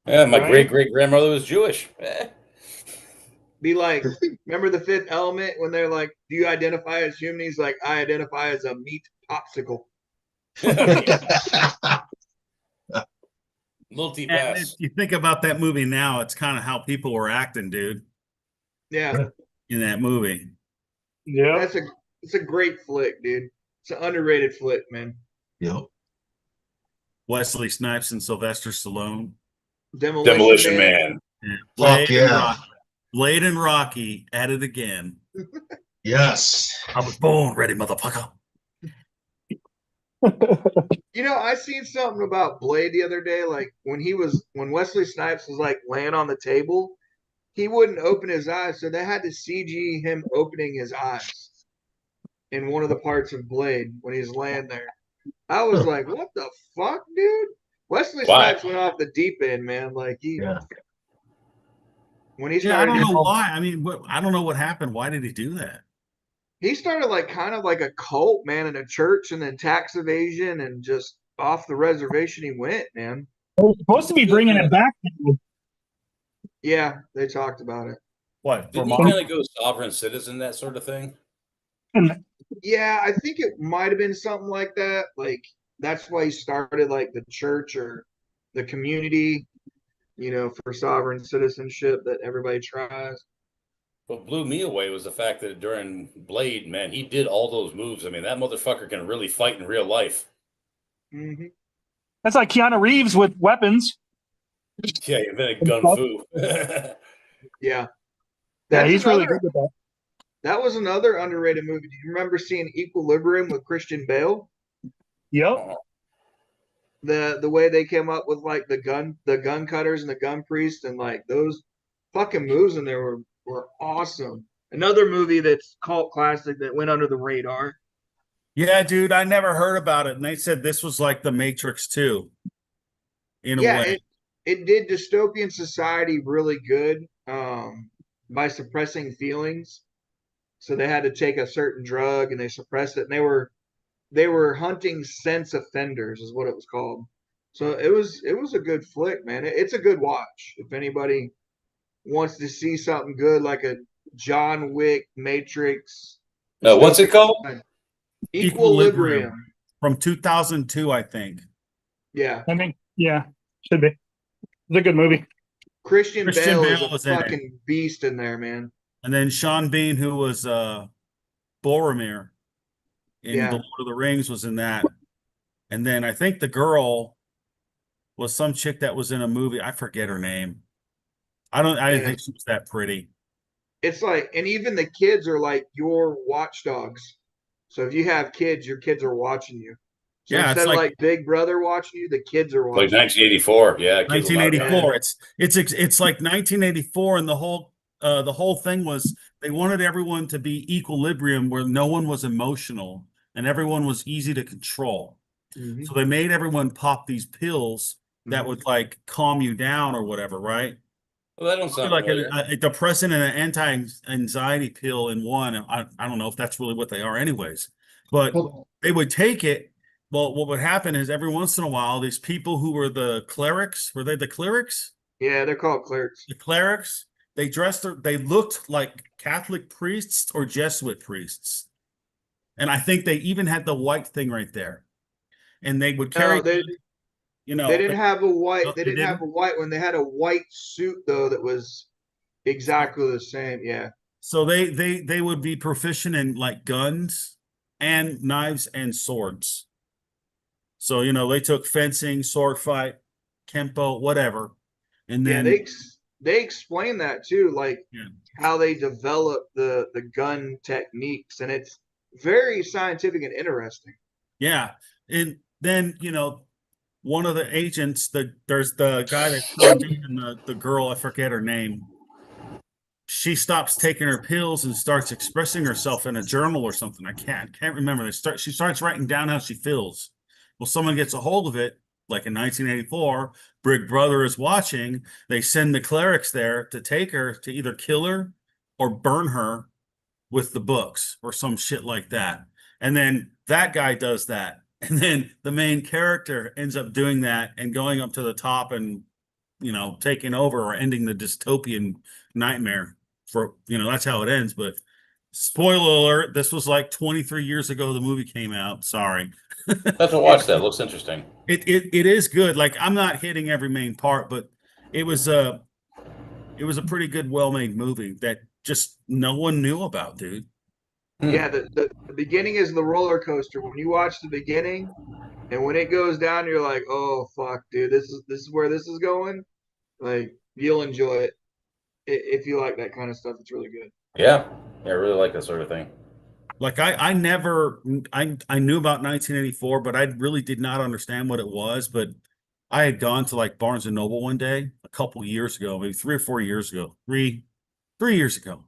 Yeah, my Right. great grandmother was Jewish. Be like, remember the Fifth Element when they're like, "Do you identify as human?" He's like, "I identify as a meat popsicle." Multi And pass. if you think about that movie now, it's kind of how people were acting, dude, Yeah, in that movie. Yeah. it's a great flick, dude. It's an underrated flick, man. Yep. Wesley Snipes and Sylvester Stallone. Demolition Man. Yeah. Fuck yeah. Blade and Rocky at it again. Yes. I was born ready, motherfucker. You know, I seen something about Blade the other day. Like when Wesley Snipes was like laying on the table, he wouldn't open his eyes, so they had to CG him opening his eyes in one of the parts of Blade when he's laying there. I was like, what the fuck, dude? Wesley Why? Snipes went off the deep end, man. Like Yeah. when he Yeah, I started, don't know why. I mean, I don't know what happened. Why did he do that? he started like kind of like a cult, man, in a church, and then tax evasion, and just off the reservation he went, man. We're supposed to be bringing it back. Yeah, they talked about it. What? Didn't he kind of go sovereign citizen, that sort of thing? Yeah, I think it might have been something like that. Like that's why he started like the church or the community, you know, for sovereign citizenship that everybody tries. What blew me away was the fact that during Blade, man, he did all those moves. I mean, that motherfucker can really fight in real life. Mm-hmm. That's like Keanu Reeves with weapons. Yeah, he invented gun fu. Yeah. Yeah, That's he's really another- good with that. That was another underrated movie. Do you remember seeing Equilibrium with Christian Bale? Yep. The way they came up with like the gun cutters and the gun priest, and like those fucking moves in there were awesome. Another movie that's cult classic that went under the radar. Yeah, dude, I never heard about it. And they said this was like the Matrix 2. In a Yeah, way. it did dystopian society really good by suppressing feelings. So they had to take a certain drug and they suppressed it, and they were hunting sense offenders is what it was called. So it was a good flick, man. It's a good watch if anybody wants to see something good like a John Wick, Matrix. What's it called? Equilibrium. From 2002, I think. Yeah. I mean, yeah, should be. It's a good movie. Christian Bale Bale is was a in it. fucking beast in there, man. And then Sean Bean, who was Boromir in Yeah. The Lord of the Rings, was in that. And then I think the girl was some chick that was in a movie. I forget her name. I didn't Yeah. think she was that pretty. It's like, and even the kids are like your watchdogs. So if you have kids, your kids are watching you. So Yeah, it's instead of like- like Big Brother watching you, the kids are watching. Like 1984. Yeah. kids a lot of 1984. times. It's like 1984, and the whole thing was they wanted everyone to be equilibrium where no one was emotional and everyone was easy to control. Mhm. So they made everyone pop these pills that Mhm. would like calm you down or whatever, right? Well, that don't sound Like familiar. a depressant and an anti-anxiety pill in one. I don't know if that's really what they are anyways, but Well, they would take it. Well, what would happen is every once in a while, these people who were the clerics, were they the clerics? Yeah, they're called clerks. The clerics, they looked like Catholic priests or Jesuit priests. And I think they even had the white thing right there. And they would carry, No, they they didn't have a white. No, They they didn't have a white one. They had a white suit though that was exactly the same. Yeah. So they would be proficient in like guns and knives and swords. So they took fencing, sword fight, kempo, whatever, and then They explain that too, like how they develop the gun techniques, and it's very scientific and interesting. yeah, and then one of the agents, there's the guy that's and the girl, I forget her name. She stops taking her pills and starts expressing herself in a journal or something. I can't remember. She starts writing down how she feels. Well, someone gets a hold of it, like in 1984. Big Brother is watching. They send the clerics there to take her to either kill her or burn her with the books or some shit like that. And then that guy does that. And then the main character ends up doing that and going up to the top and taking over or ending the dystopian nightmare. For that's how it ends. But spoiler alert, this was like 23 years ago the movie came out. Sorry. I have to watch that. Looks interesting. It is good. Like, I'm not hitting every main part, but it was a pretty good, well-made movie that just no one knew about, dude. Yeah, the beginning is the roller coaster. When you watch the beginning, and when it goes down, you're like, oh fuck, dude, this is where this is going. Like, you'll enjoy it if you like that kind of stuff. It's really good. Yeah, I really like that sort of thing. Like I knew about 1984, but I really did not understand what it was. But I had gone to like Barnes and Noble one day a couple years ago, maybe 3 or 4 years ago, three years ago,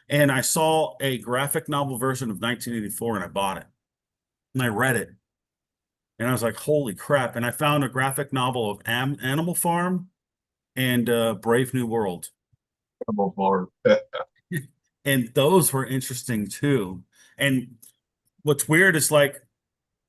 and I saw a graphic novel version of 1984, and I bought it, and I read it, and I was like, holy crap! And I found a graphic novel of Animal Farm and Brave New World. Animal Farm. And those were interesting too. And what's weird is like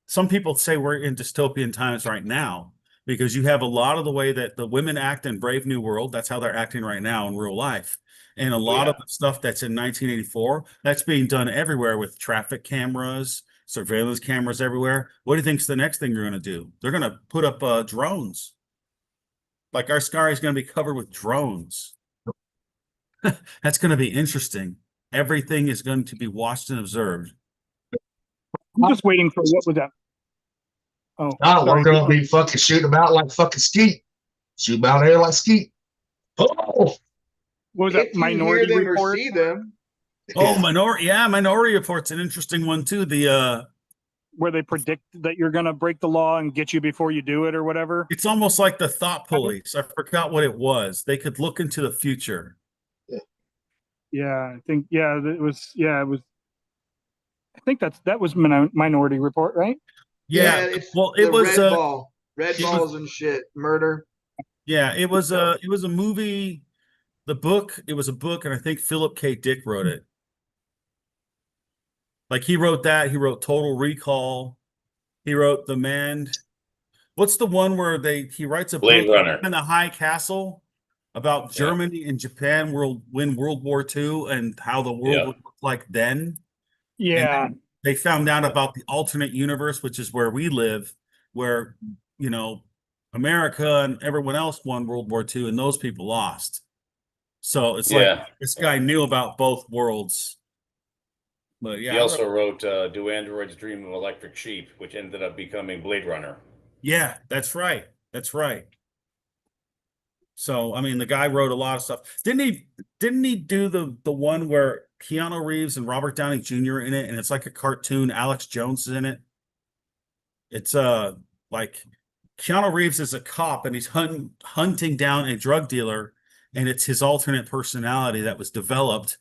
some people say we're in dystopian times right now because you have a lot of the way that the women act in Brave New World. That's how they're acting right now in real life. And a lot of the stuff that's in 1984, that's being done everywhere with traffic cameras, surveillance cameras everywhere. What do you think's the next thing they're going to do? They're going to put up drones. Like our sky is going to be covered with drones. That's going to be interesting. Everything is going to be watched and observed. I'm just waiting for what was that? Oh, No, we're gonna be fucking shooting them out like fucking skeet. Shoot them out there like skeet. Oh, what was that? If you Minority hear them Report. or see them. Oh, Minority Report's an interesting one too. Where they predict that you're gonna break the law and get you before you do it or whatever. It's almost like the thought police. I forgot what it was. They could look into the future. Yeah, I think it was. I think that was Minority Report, right? Yeah. It's Well, it the was red balls and shit, murder. Yeah, it was a movie. The book, it was a book, and I think Philip K. Dick wrote it. Like he wrote that. He wrote Total Recall. He wrote The Man. What's the one where he writes a Blade book Runner. in the High Castle about Germany and Japan win World War II and how the world would look like then? Yeah. And they found out about the alternate universe, which is where we live, where America and everyone else won World War II, and those people lost. So it's like this guy knew about both worlds. But yeah, He also wrote Do Androids Dream of Electric Sheep, which ended up becoming Blade Runner. Yeah, that's right. That's right. So I mean, the guy wrote a lot of stuff. Didn't he do the one where Keanu Reeves and Robert Downey Jr. in it, and it's like a cartoon? Alex Jones is in it. It's like Keanu Reeves is a cop and he's hunting down a drug dealer, and it's his alternate personality that was developed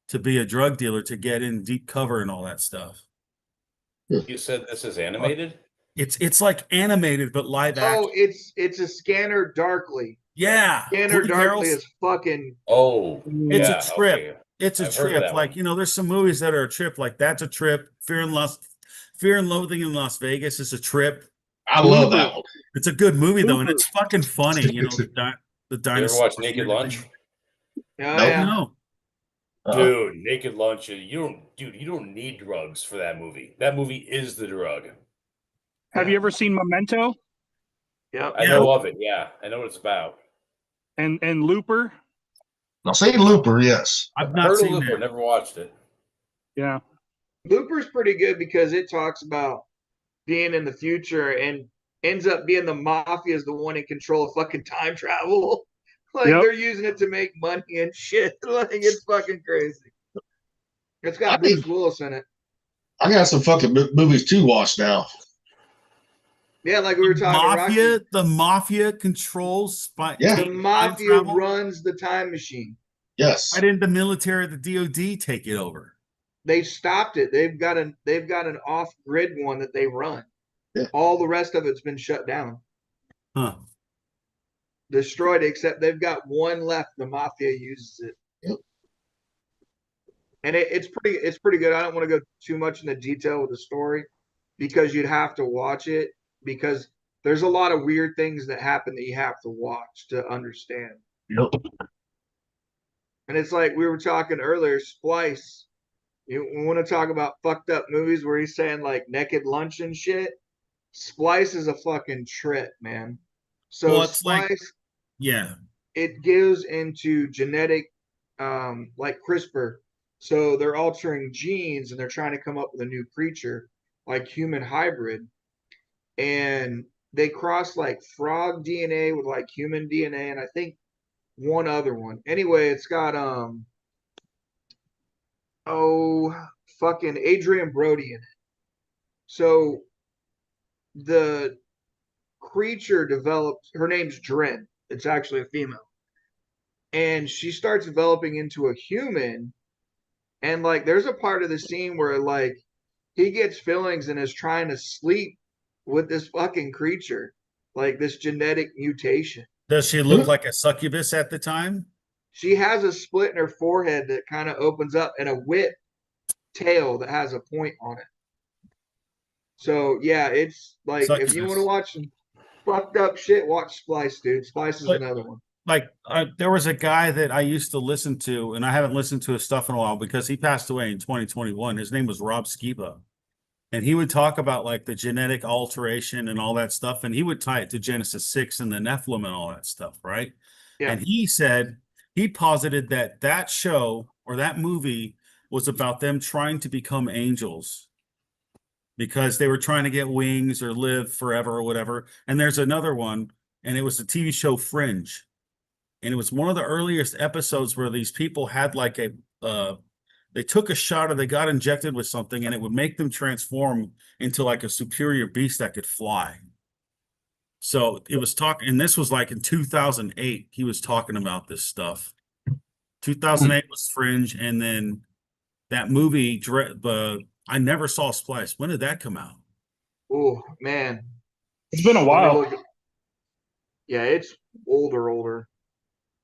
to be a drug dealer to get in deep cover and all that stuff. You said this is animated? It's like animated but live action. Oh, it's a Scanner Darkly. Yeah, Scanner Woody Darkly Harrelson. is fucking. Oh, It's a trip. okay. It's a I've heard of trip. that Like, one. there's some movies that are a trip. Like that's a trip. Fear and Loathing in Las Vegas is a trip. I love that one. It's a good movie though, and it's fucking funny. The You ever dinosaur. watch Naked Lunch? Oh, Nope. yeah. No. Dude, Naked Lunch. You don't need drugs for that movie. That movie is the drug. Have you ever seen Memento Yep. I know of it. Yeah, I know what it's about. and Looper? Now, see Looper, yes. I've not Heard of seen Looper, that. never watched it. Yeah. Looper's pretty good because it talks about being in the future and ends up being the mafia is the one in control of fucking time travel. Like Yep. they're using it to make money and shit. Like it's fucking crazy. It's got I Bruce think- Willis in it. I got some fucking movies to watch now. Yeah, like we were talking Mafia, the mafia controls spy. Yeah. Rocky. The time mafia travel? runs the time machine. Yes. Why didn't the military, the DOD, take it over? They stopped it. They've got an off-grid one that they run. Yeah. All the rest of it's been shut down, Huh. destroyed, except they've got one left. The mafia uses it. Yep. And it's pretty good. I don't want to go too much into detail with the story because you'd have to watch it because there's a lot of weird things that happen that you have to watch to understand. Yep. And it's like we were talking earlier, Splice. You want to talk about fucked up movies where he's saying like Naked Lunch and shit? Splice is a fucking trip, man. So Well, it's like- Splice, Yeah. it goes into genetic, like CRISPR. So they're altering genes and they're trying to come up with a new creature, like human hybrid. And they cross like frog DNA with like human DNA, and I think one other one. Anyway, it's got fucking Adrian Brody in it. So the creature develops, her name's Dren. It's actually a female. And she starts developing into a human. And like there's a part of the scene where like he gets feelings and is trying to sleep with this fucking creature, like this genetic mutation. Does she look like a succubus at the time? She has a split in her forehead that kind of opens up and a whip tail that has a point on it. So yeah, it's like if you Succubus. want to watch some fucked up shit, watch Splice, dude. Splice is But- another one. Like there was a guy that I used to listen to, and I haven't listened to his stuff in a while because he passed away in 2021. His name was Rob Skiba, and he would talk about like the genetic alteration and all that stuff, and he would tie it to Genesis 6 and the Nephilim and all that stuff, right? Yeah. And he said he posited that that show or that movie was about them trying to become angels because they were trying to get wings or live forever or whatever. And there's another one, and it was the TV show Fringe. And it was one of the earliest episodes where these people had like they took a shot or they got injected with something and it would make them transform into like a superior beast that could fly. So it was talking, and this was like in 2008, he was talking about this stuff. 2008 was Fringe. And then that movie, I never saw Splice. When did that come out? Oh man, It's been a while. Yeah, it's older.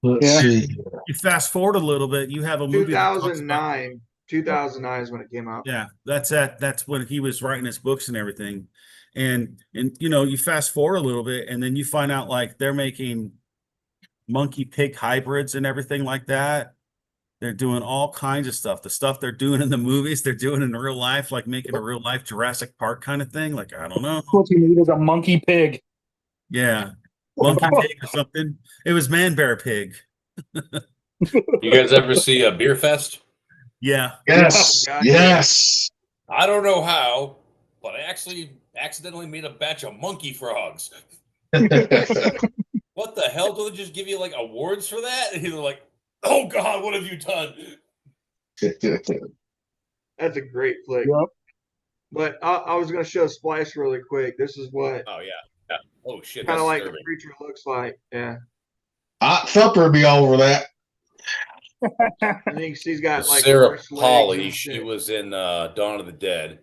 Let's Yeah. see. You fast forward a little bit, you have a movie that talks about- 2009. 2009 is when it came out. Yeah, that's when he was writing his books and everything. And you know, you fast forward a little bit and then you find out like they're making monkey pig hybrids and everything like that. They're doing all kinds of stuff. The stuff they're doing in the movies, they're doing in real life, like making a real life Jurassic Park kind of thing. Like, I don't know. What you need is a monkey pig. Yeah. Monkey pig or something. It was man bear pig. You guys ever see a Beer Fest? Yeah. Yes. Yeah. Yes. I don't know how, but I actually accidentally made a batch of monkey frogs. What the hell? Do they just give you like awards for that? And you're like, oh God, what have you done? That's a great flick. Yep. But I was going to show Splice really quick. This is what Oh yeah. Yeah. Oh shit. kind That's of like the disturbing. creature looks like. Yeah. Thumper would be all over that. I think she's got like Sarah horse legs Polly, and she shit. was in Dawn of the Dead.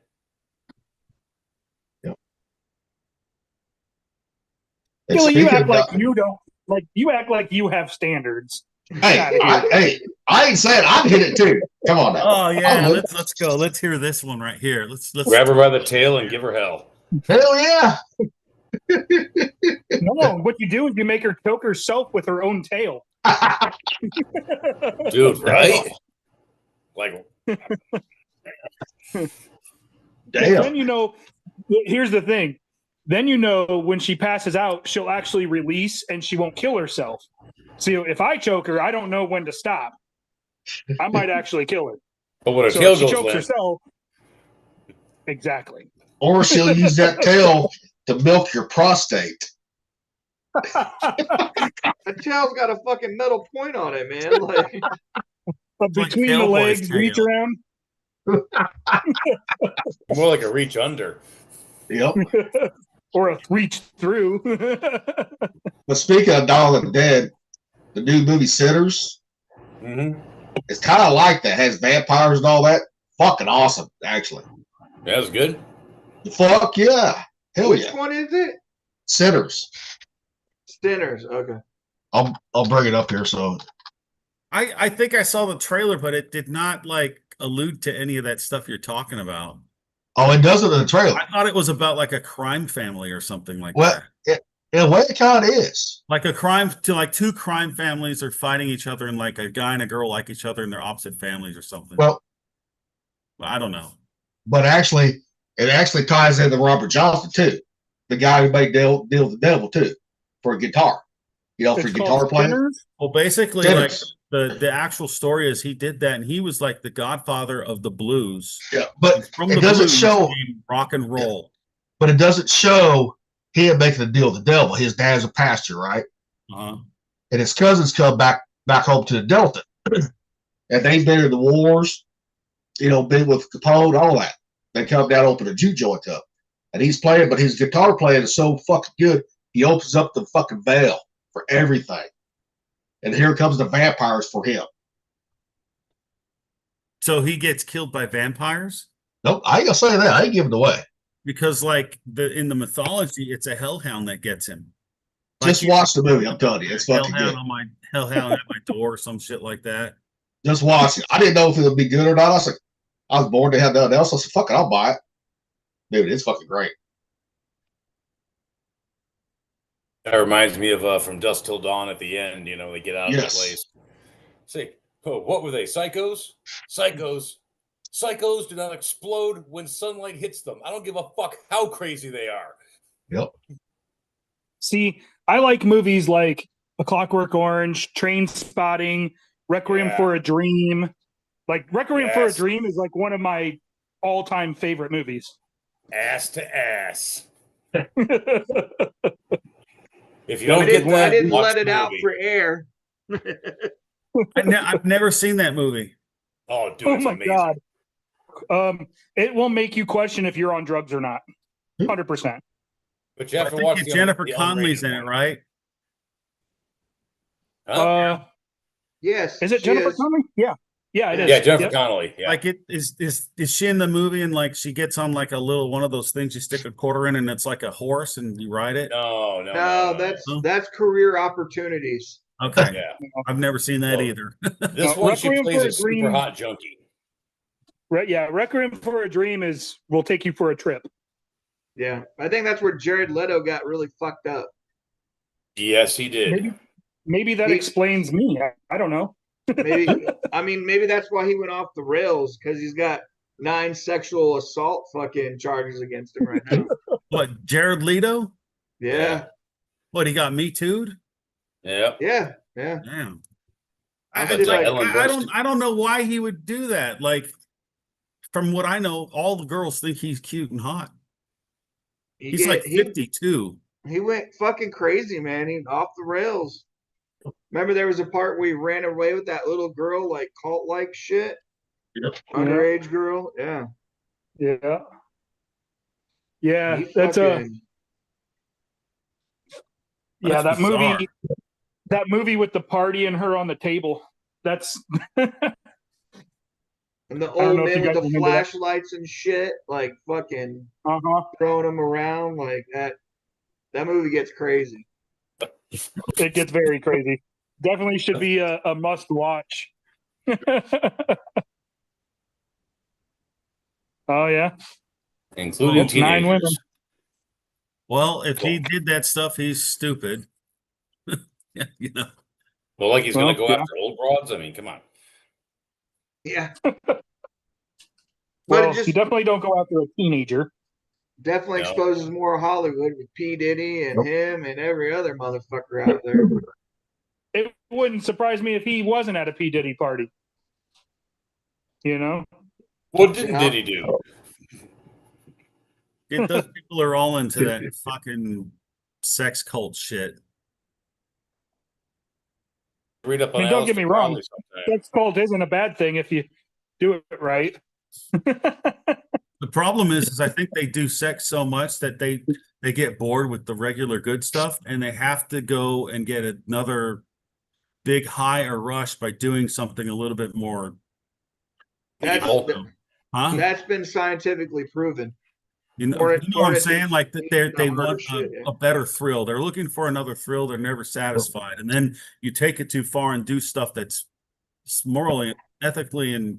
And Billy, you speaking act of like Doc- you don't like. You act like you have standards. hey, I ain't saying I'd hit it too. Come on now. Oh yeah, Oh, let's go. Let's hear this one right here. Let's Grab her by the tail and give her hell. Hell yeah. No, what you do is you make her choke herself with her own tail. Dude, right? Like, Then Damn. you know, here's the thing. Then you know when she passes out, she'll actually release and she won't kill herself. See, if I choke her, I don't know when to stop. I might actually kill her. but when her So tail if she goes chokes limp, herself, exactly. Or she'll use that tail to milk your prostate. The tail's got a fucking metal point on it, man. Like, But like between the Hellboy's legs, reach tail. around. more like a reach under. Yep. Or a reach through. But speaking of Dawn of the Dead, the new movie Sinners, Mm-hmm. it's kind of like that. Has vampires and all that. Fucking awesome, actually. That was good. Fuck yeah. Hell which yeah. one is it? Sinners. Sinners. Okay. I'll bring it up here. So I think I saw the trailer, but it did not like allude to any of that stuff you're talking about. it does it in the trailer. I thought it was about like a crime family or something like Well, that. in a way, it kind of is. Like a crime to like two crime families are fighting each other, and like a guy and a girl like each other, and they're opposite families or something. Well, I don't know. but actually, it actually ties into Robert Johnson too, the guy who made Deal with the Devil too, for a guitar. For It's guitar called playing. Sinners? Well, basically, like Sinners. the actual story is he did that, and he was like the godfather of the blues. Yeah, but From it the doesn't blues show. came rock and roll. But it doesn't show him making a deal with the devil. His dad's a pastor, right? Uh-huh. And his cousins come back home to the Delta, and they've been in the wars. Been with Capone, all that. They come down, open a juke joint up, and he's playing. But his guitar playing is so fucking good. He opens up the fucking veil for everything, and here comes the vampires for him. So he gets killed by vampires Nope, I ain't gonna say that. I ain't giving it away. because, like in the mythology, it's a hellhound that gets him. Just watch the movie. I'm telling you, it's fucking hellhound good. on my hellhound at my door, or some shit like that. Just watch it. I didn't know if it would be good or not. I was born to have nothing else. I said, fuck it, I'll buy it. Dude, it's fucking great. That reminds me of From Dusk Till Dawn at the end. They get out of Yes. the place. Say, what were they? Psychos? Psychos. Psychos do not explode when sunlight hits them. I don't give a fuck how crazy they are. Yep. See, I like movies like A Clockwork Orange, Train Spotting, Requiem Yeah. for a Dream. Like Requiem for a Yes. Dream is like one of my all-time favorite movies. Ass to ass. If you I don't get didn't, that, I didn't watch let the it out movie. for air. I've never seen that movie. Oh, dude, Oh it's my amazing. god. It will make you question if you're on drugs or not. 100%. But you have I to think watch it's the Jennifer the Connelly's unrated in it, one. right? Huh? Yes. Is it she Jennifer is. Connelly? Yeah. Yeah, it is. Yeah, Jennifer Yep. Connelly. Yeah. Like is she in the movie and like she gets on like a little one of those things you stick a quarter in and it's like a horse and you ride it? No, No, that's career opportunities. Okay. Yeah. I've never seen that Well, either. This No, one, she Requiem plays for a a super Dream- hot junkie. Yeah, Requiem for a Dream will take you for a trip. Yeah. I think that's where Jared Leto got really fucked up. Yes, he did. Maybe that He- explains me. I don't know. Maybe that's why he went off the rails, because he's got 9 sexual assault fucking charges against him right now. What, Jared Leto? Yeah. What, he got Me Too'd? Yep. Yeah. Yeah. Damn. I But did like like- Ellen Burstyn. I don't know why he would do that. Like, from what I know, all the girls think he's cute and hot. He's like 52. He went fucking crazy, man. He off the rails. Remember there was a part where he ran away with that little girl, like cult-like shit? Yep. Underage girl? Yeah. Yeah. Yeah, He that's fucking- yeah, That's that bizarre. movie. That movie with the party and her on the table. That's And the don't old know if you man with guys the remember that. flashlights and shit, like fucking uh-huh. throwing them around like that. That movie gets crazy. It gets very crazy. Definitely should be a must watch. Oh yeah. Including Oops, 9 women. teenagers. Well, if he did that stuff, he's stupid. Yeah, Well, like he's going to Well, go yeah. after old broads. I mean, come on. Yeah. Well, it just you definitely don't go after a teenager. definitely No. exposes more of Hollywood with P. Diddy and him and every other motherfucker out there. It wouldn't surprise me if he wasn't at a P. Diddy party. You know? What didn't Diddy do? Those people are all into that fucking sex cult shit. Read up I on mean, don't get me Aleister wrong. Crowley sometime. Sex cult isn't a bad thing if you do it right. The problem is I think they do sex so much that they get bored with the regular good stuff, and they have to go and get another big high or rush by doing something a little bit more. That's Huh? that's been scientifically proven. You know, Or you know what I'm it's saying? Like that they harder want shit, yeah. a better thrill. They're looking for another thrill. They're never satisfied. And then you take it too far and do stuff that's morally, ethically, and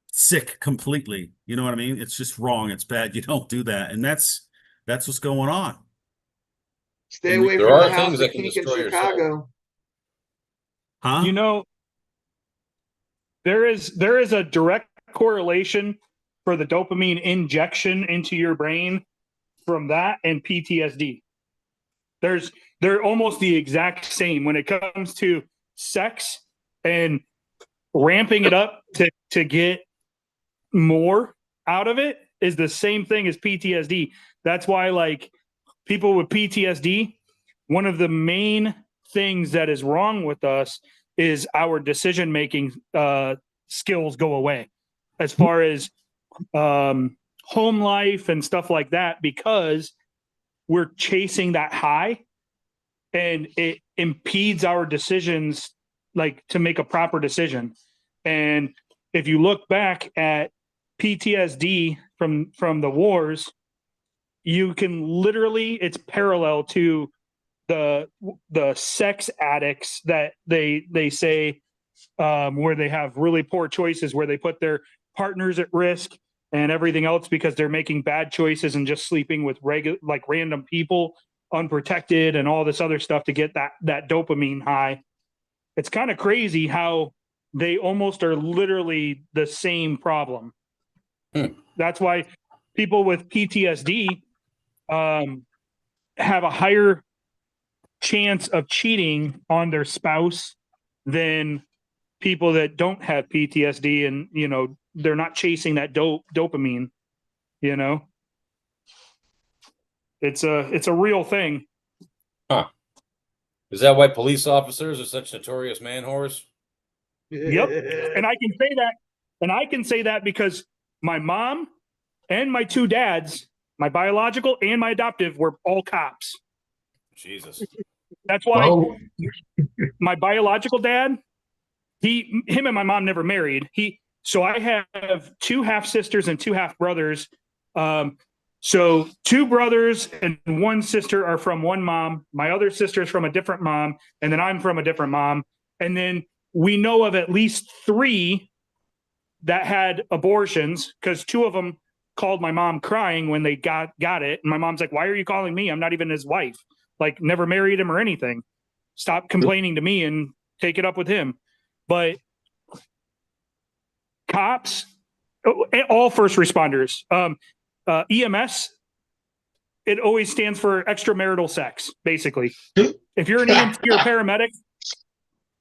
sick completely. You know what I mean? It's just wrong. It's bad. You don't do that. And that's what's going on. Stay And away there from are the House things of that can Kink in destroy your Chicago. Huh? You know, there is a direct correlation for the dopamine injection into your brain from that and PTSD. They're almost the exact same when it comes to sex and ramping it up to get more out of it is the same thing as PTSD. That's why, like, people with PTSD, one of the main things that is wrong with us is our decision making skills go away as far as home life and stuff like that, because we're chasing that high and it impedes our decisions, like to make a proper decision. And if you look back at PTSD from the wars, you can literally, it's parallel to the sex addicts that they say where they have really poor choices, where they put their partners at risk and everything else because they're making bad choices and just sleeping with random people unprotected and all this other stuff to get that dopamine high. It's kind of crazy how they almost are literally the same problem. That's why people with PTSD have a higher chance of cheating on their spouse than people that don't have PTSD, and you know they're not chasing that dopamine. You know, it's a real thing. Huh? Is that why police officers are such notorious man whores? Yep, and I can say that because my mom and my two dads, my biological and my adoptive, were all cops. Jesus. That's why Well, my biological dad, him and my mom never married. So I have two half sisters and two half brothers. So two brothers and one sister are from one mom. My other sister is from a different mom, and then I'm from a different mom. And then we know of at least three that had abortions, because two of them called my mom crying when they got it. And my mom's like, "Why are you calling me? I'm not even his wife. Like, never married him or anything. Stop complaining to me and take it up with him." But cops, all first responders, EMS, it always stands for extramarital sex, basically. If you're an EMT or paramedic,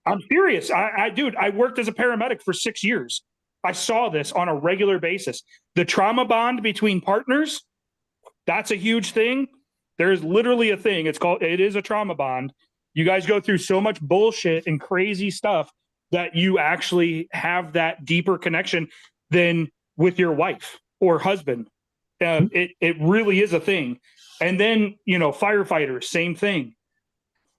I'm serious. Dude, I worked as a paramedic for 6 years. I saw this on a regular basis. The trauma bond between partners, that's a huge thing. There's literally a thing. It is a trauma bond. You guys go through so much bullshit and crazy stuff that you actually have that deeper connection than with your wife or husband. It really is a thing. And then, firefighters, same thing.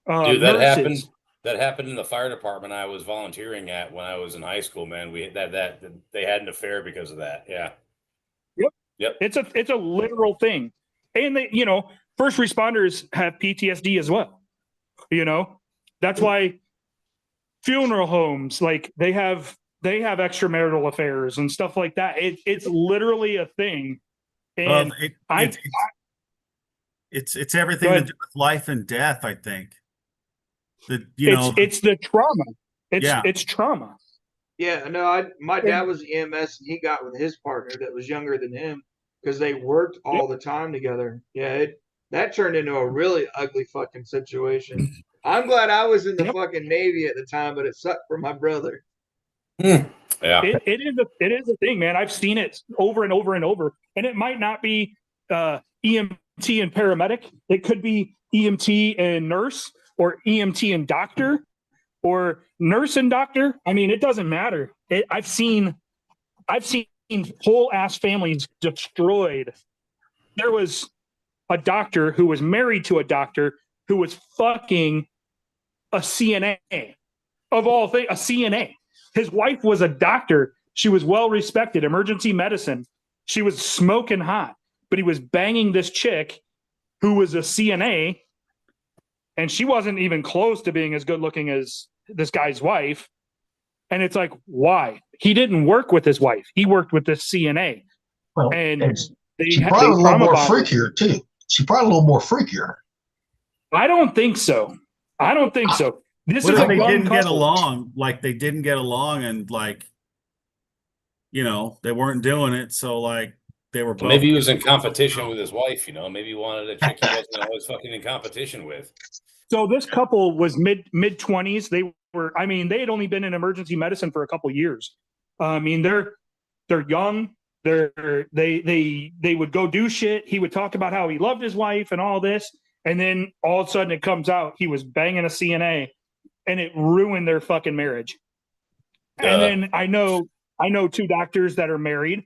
Dude, that nurses. happened in the fire department I was volunteering at when I was in high school, man. We that they had an affair because of that. Yeah. Yep. It's a literal thing. And they, first responders have PTSD as well. That's why funeral homes, like they have extramarital affairs and stuff like that. It's literally a thing. And it's everything to do with life and death, I think. It's the trauma. Yeah. It's trauma. Yeah, no, my dad was EMS and he got with his partner that was younger than him because they worked all the time together. Yeah, that turned into a really ugly fucking situation. I'm glad I was in the fucking Navy at the time, but it sucked for my brother. Yeah. It is a thing, man. I've seen it over and over and over. And it might not be EMT and paramedic. It could be EMT and nurse, or EMT and doctor, or nurse and doctor. I mean, it doesn't matter. I've seen whole ass families destroyed. There was a doctor who was married to a doctor who was fucking a CNA, of all things, a CNA. His wife was a doctor. She was well respected, emergency medicine. She was smoking hot, but he was banging this chick who was a CNA, and she wasn't even close to being as good looking as this guy's wife. And it's like, why? He didn't work with his wife. He worked with this CNA. Well, and she probably a little more freakier too. She probably a little more freakier. I don't think so. This What is if a they young didn't get couple. along? Like they didn't get along, and like, they weren't doing it. So like they were both. Maybe he was in competition with his wife. Maybe he wanted a chick he wasn't always fucking in competition with. So this couple was mid 20s. They had only been in emergency medicine for a couple years. I mean, they're young. They would go do shit. He would talk about how he loved his wife and all this, and then all of a sudden it comes out he was banging a CNA, and it ruined their fucking marriage. And then I know two doctors that are married,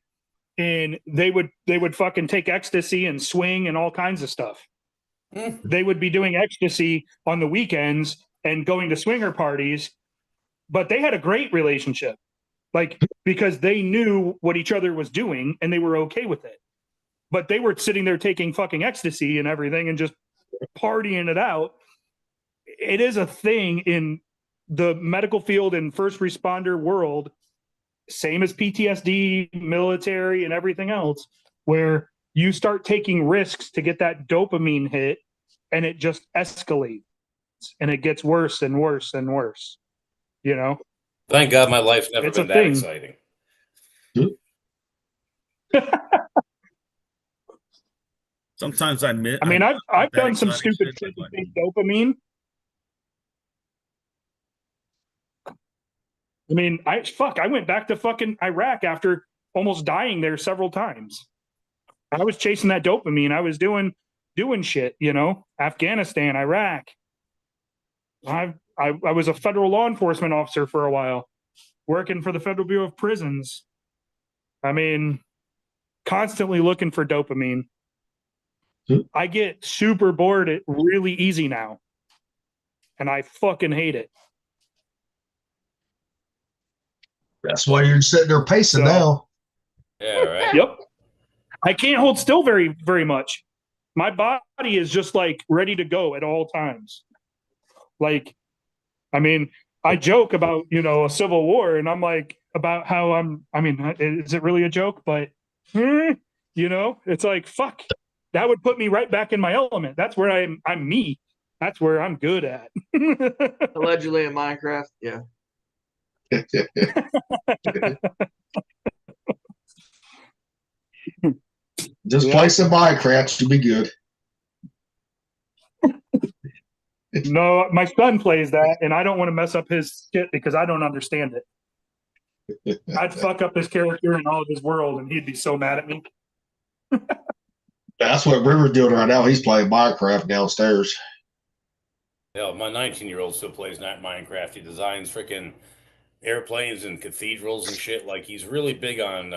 and they would fucking take ecstasy and swing and all kinds of stuff. They would be doing ecstasy on the weekends and going to swinger parties, but they had a great relationship, like, because they knew what each other was doing and they were okay with it. But they were sitting there taking fucking ecstasy and everything and just partying it out. It is a thing in the medical field and first responder world, same as PTSD, military, and everything else, where you start taking risks to get that dopamine hit, and it just escalates, and it gets worse and worse and worse. Thank God my life's never It's been a that thing. exciting. Sometimes I admit. I mean, I've done some exciting stupid shit, shit to like- take dopamine. I mean, I went back to fucking Iraq after almost dying there several times. I was chasing that dopamine. I was doing shit, Afghanistan, Iraq. I was a federal law enforcement officer for a while, working for the Federal Bureau of Prisons. I mean, constantly looking for dopamine. I get super bored really easy now, and I fucking hate it. That's why you're sitting there pacing now. Yeah, right. Yep. I can't hold still very, very much. My body is just like ready to go at all times. Like, I mean, I joke about, a civil war, and I'm like, about how is it really a joke? But, it's like, fuck, that would put me right back in my element. That's where I'm me. That's where I'm good at. Allegedly in Minecraft. Yeah. Just play some Minecraft, you'll be good. No, my son plays that, and I don't want to mess up his shit because I don't understand it. I'd fuck up his character and all of his world, and he'd be so mad at me. That's what River's doing right now. He's playing Minecraft downstairs. Yeah, my 19-year-old still plays Minecraft. He designs freaking airplanes and cathedrals and shit. Like, he's really big on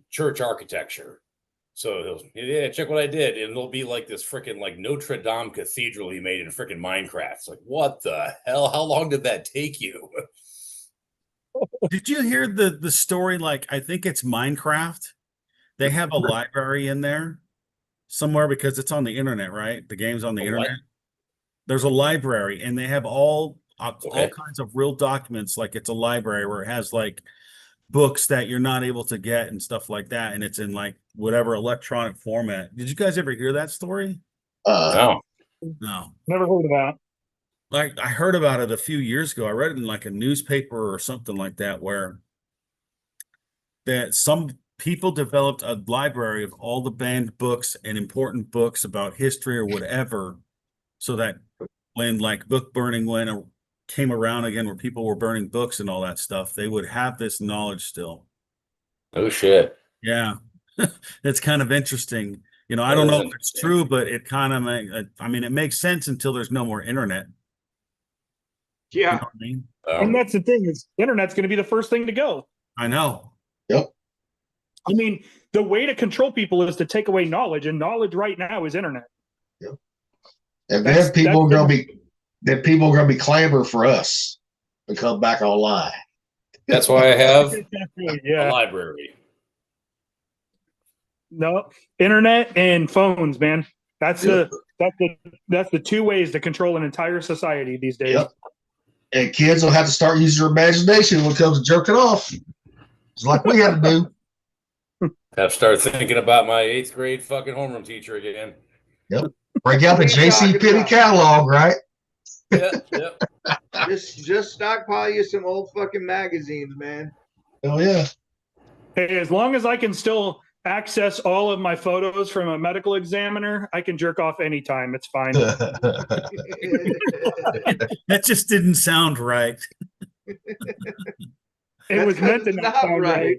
church architecture. So he'll, check what I did, and it'll be like this freaking like Notre Dame cathedral he made in freaking Minecraft. It's like, what the hell? How long did that take you? Did you hear the story? Like, I think it's Minecraft. They have a library in there somewhere because it's on the internet, right? The game's on the internet. What? There's a library, and they have all kinds of real documents. Like, it's a library where it has like books that you're not able to get and stuff like that, and it's in like whatever electronic format. Did you guys ever hear that story? No. No. Never heard of that. like I heard about it a few years ago. I read it in like a newspaper or something like that, where that some people developed a library of all the banned books and important books about history or whatever, so that when like book burning came around again, where people were burning books and all that stuff, they would have this knowledge still. Oh shit. Yeah, it's kind of interesting. You know, I don't know if it's true, but it kind of, I mean, it makes sense until there's no more internet. You Yeah. know what I mean? And that's the thing is, internet's going to be the first thing to go. I know. Yep. I mean, the way to control people is to take away knowledge, and knowledge right now is internet. And That's- then people are that's gonna be clamor for us to come back online. That's why I have a Yeah. library. No, internet and phones, man. That's the two ways to control an entire society these days. Yep. And kids will have to start using their imagination when it comes to jerking off. It's like we had to do. Have to start thinking about my 8th grade fucking homeroom teacher again. Yep. Break out the What are you JC talking Penney about? catalog, right? Yep. Just stockpile you some old fucking magazines, man. Oh yeah. Hey, as long as I can still access all of my photos from a medical examiner, I can jerk off anytime. It's fine. That just didn't sound right. It was meant to not sound right.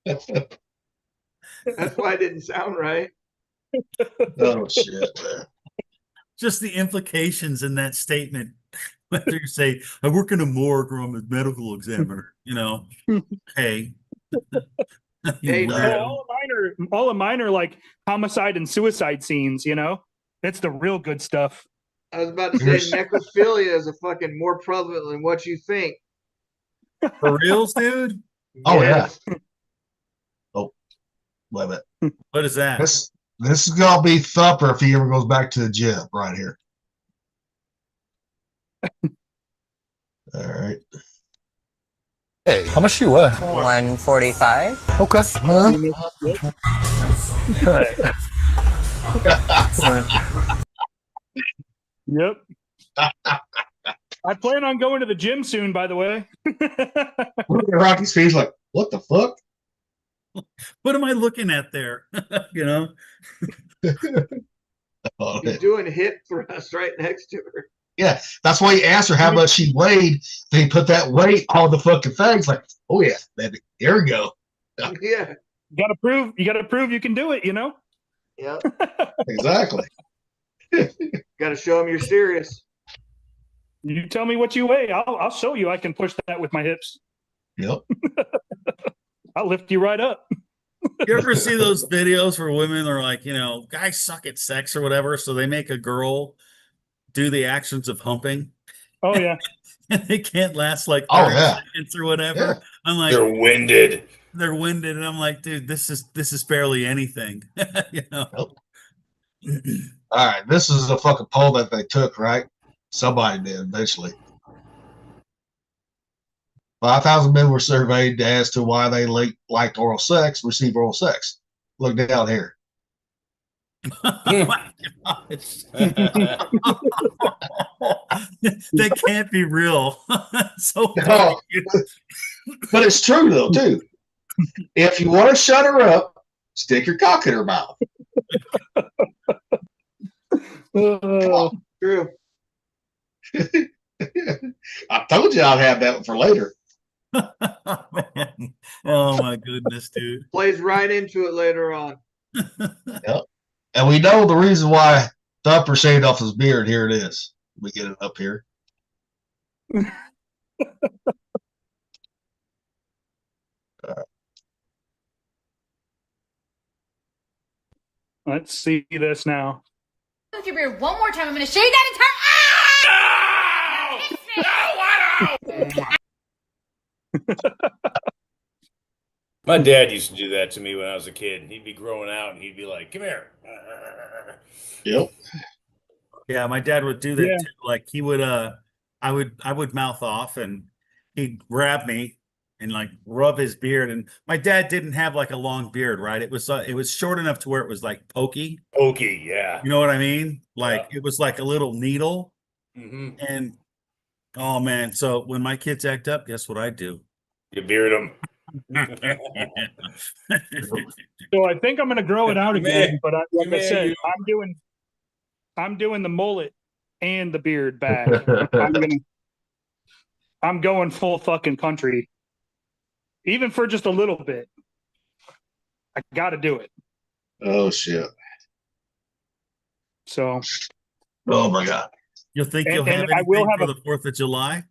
That's why it didn't sound right. Oh shit, man. Just the implications in that statement. Whether you say, I work in a morgue or I'm a medical examiner, you know, hey. Hey, Well, all of mine are like homicide and suicide scenes, you know? That's the real good stuff. I was about to say necrophilia is a fucking more prevalent than what you think. For reals, dude? Oh Yes. yeah. Oh, wait a minute. What is that? This is gonna be Thumper if he ever goes back to the gym right here. All right. Hey, how much do you weigh? 145. Okay. Yep. I plan on going to the gym soon, by the way. Look at Rocky's face like, what the fuck? What am I looking at there? You know? Oh, He's doing hip thrust right next to her. yeah, that's why he asked her how much she weighed. Then he put that weight on the fucking things. Like, oh yeah, baby, there we go. Yeah. You gotta prove you can do it, you know? Yep. Exactly. Got to show him you're serious. You tell me what you weigh. I'll show you I can push that with my hips. Yep. I'll lift you right up. You ever see those videos where women are like, you know, guys suck at sex or whatever, so they make a girl do the actions of humping? Oh yeah. And they can't last like 30 Oh, yeah. seconds or whatever. Yeah. I'm like, They're winded. they're winded, and I'm like, dude, this is barely anything. You know? All right, this is a fucking poll that they took, right? Somebody did eventually. 5,000 men were surveyed as to why they liked oral sex, received oral sex. Look down here. Oh my gosh. That can't be real. So No. But it's true though, too. If you want to shut her up, stick your cock in her mouth. True. I told you I'd have that for later. Man. Oh my goodness, dude. Plays right into it later on. And we know the reason why Thumper shaved off his beard. Here it is. We get it up here. Let's see this now. Move your beard one more time. I'm going to show you that entire. My dad used to do that to me when I was a kid. He'd be growing out and he'd be like, come here. Yep. Yeah, my dad would do that Yeah. too. Like he would I would mouth off and he'd grab me and like rub his beard. And my dad didn't have like a long beard, right? It was short enough to where it was like pokey. Pokey, yeah. You know what I mean? Like it was like a little needle. Mm-hmm. And oh man, so when my kids act up, guess what I do? You beard them. So I think I'm going to grow it out again, but like I man, said, I'm doing the mullet and the beard back. I'm going full fucking country, even for just a little bit. I got to do it. Oh shit. So. Oh my God. You'll think And- you'll and have I will anything have for the 4th of July?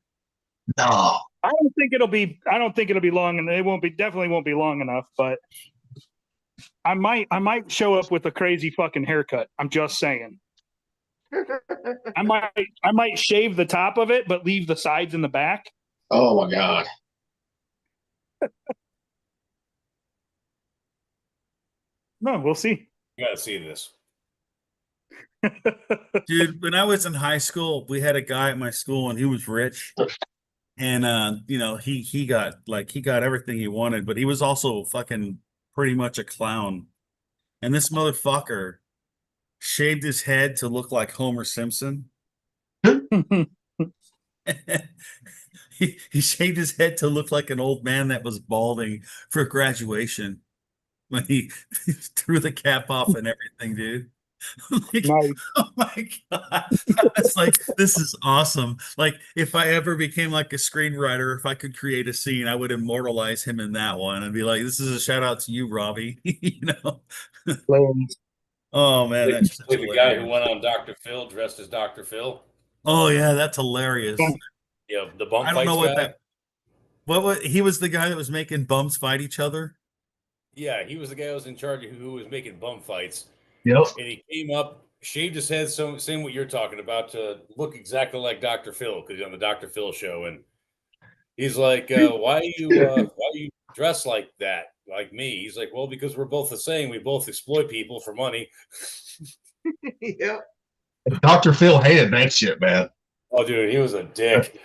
No. I don't think it'll be long, and it definitely won't be long enough, but I might show up with a crazy fucking haircut. I'm just saying. I might shave the top of it, but leave the sides in the back. Oh my God. No, we'll see. You gotta see this. Dude, when I was in high school, we had a guy at my school and he was rich. And you know, he got everything he wanted, but he was also fucking pretty much a clown. And this motherfucker shaved his head to look like Homer Simpson. He shaved his head to look like an old man that was balding for graduation when he threw the cap off and everything, dude. Like, Nice. oh my God. I was like, this is awesome. Like, if I ever became like a screenwriter, if I could create a scene, I would immortalize him in that one and be like, this is a shout out to you, Robbie. You know? Oh man, that's Like the guy who went on Dr. Phil dressed as Dr. Phil. Oh yeah, that's hilarious. Yeah, the bump I don't know fights what guy. that. What he was the guy that was making bums fight each other. Yeah, he was the guy who was in charge of who was making bum fights. Yep. And he came up, shaved his head, same what you're talking about, to look exactly like Dr. Phil, because he's on the Dr. Phil show, and he's like, why are you dressed like that, like me? He's like, well, because we're both the same. We both exploit people for money. Yep. Dr. Phil hated that shit, man. Oh, dude, he was a dick.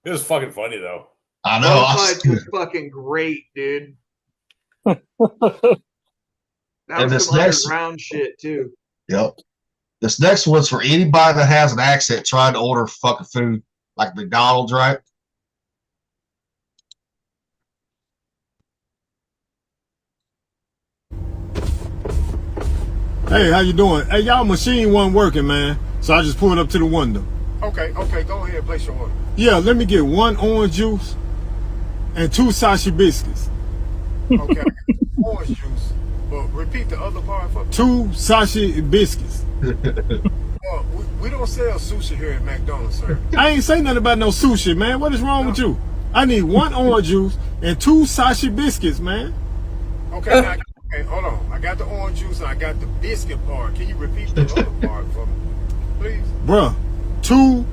It was fucking funny though. I know. Bum fights was fucking great, dude. That And was this some next- underground shit too. Yep. This next one's for anybody that has an accent trying to order fucking food like McDonald's, right? Hey, how you doing? Hey, y'all machine wasn't working, man. So I just pulled up to the window. Okay, go ahead, place your order. Yeah, let me get 1 orange juice and 2 sashi biscuits. Okay, orange juice. But repeat the other part for me. 2 sashi biscuits. We don't sell sushi here at McDonald's, sir. I ain't say nothing about no sushi, man. What is wrong with you? I need 1 orange juice and 2 sashi biscuits, man. Okay, now, okay, hold on. I got the orange juice and I got the biscuit part. Can you repeat the other part for me, please? Bruh, 2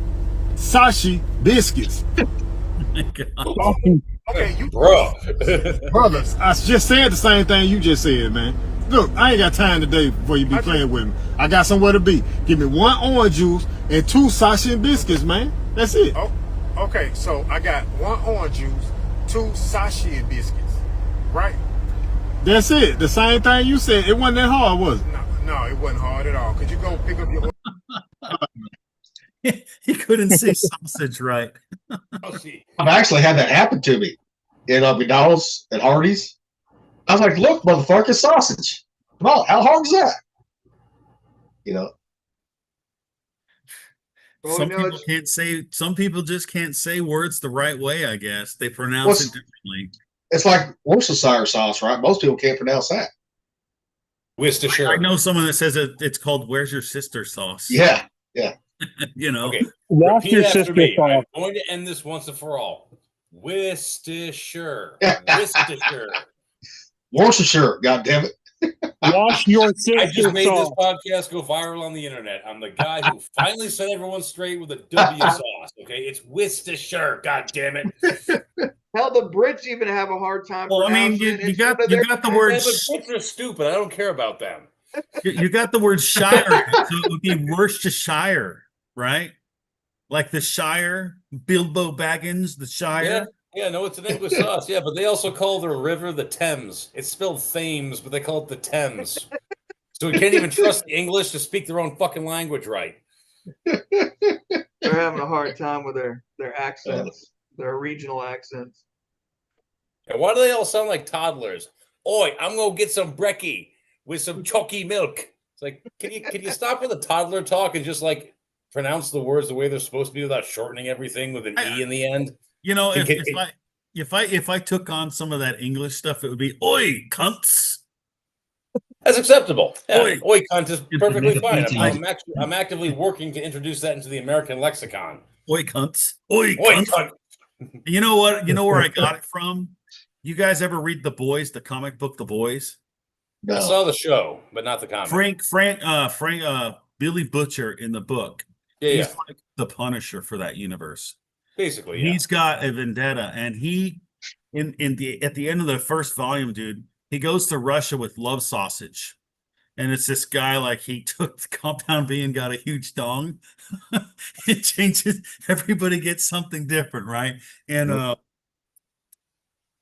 sashi biscuits. Okay, you Bro. Brothers, I just said the same thing you just said, man. Look, I ain't got time today before you be playing with me. I got somewhere to be. Give me 1 orange juice and 2 sashi biscuits, man. That's it. Oh, okay, so I got 1 orange juice, 2 sashi biscuits, right? That's it. The same thing you said. It wasn't that hard, was it? No, it wasn't hard at all. Could you go pick up your He couldn't say sausage right. I've actually had that happen to me in McDonald's at Hardee's. I was like, look, motherfucker, sausage. Come on, how hard is that? You know? Well, Some no, people it's- can't say. Some people just can't say words the right way. I guess they pronounce it differently. It's like Worcestershire sauce, right? Most people can't pronounce that. Worcestershire. I know someone that says it's called "Where's your sister" sauce. Yeah, yeah. You know. Okay. Wash Repeat your after sister me. sauce. I'm going to end this once and for all. Worcestershire. Worcestershire. Worcestershire, goddammit. Wash your I sister just made this sauce. podcast go viral on the internet. I'm the guy who finally set everyone straight with a W sauce. Okay, it's Worcestershire. God damn it! Hell, the Brits even have a hard time. Well, I mean, pronouncing it. you It's got one of you their- got the word Yeah, but Brits are stupid. I don't care about them. you got the word Shire, so it would be Worcestershire, right? Like the Shire, Bilbo Baggins, the Shire. Yeah. Yeah, no, it's an English sauce. Yeah, but they also call their river the Thames. It's spelled Thames, but they call it the Thames. So we can't even trust the English to speak their own fucking language right. They're having a hard time with their accents, their regional accents. And why do they all sound like toddlers? Oi, I'm gonna get some brekkie with some chalky milk. It's like, can you stop with the toddler talk and just like pronounce the words the way they're supposed to be without shortening everything with an E in the end? You know, if I took on some of that English stuff, it would be "Oi, cunts." That's acceptable. Yeah. Oi. Oi, cunt is perfectly fine. I'm actively working to introduce that into the American lexicon. Oi, cunts. Oi, Oi, cunts. cunt. You know what? You know where I got it from? You guys ever read The Boys, the comic book, The Boys? I saw the show, but not the comic. Billy Butcher in the book. Yeah, He's like the Punisher for that universe. basically. Yeah. He's got a vendetta, and he at the end of the first volume, dude, he goes to Russia with love sausage. And it's this guy, like, he took Compound V and got a huge dong. It changes. Everybody gets something different, right? And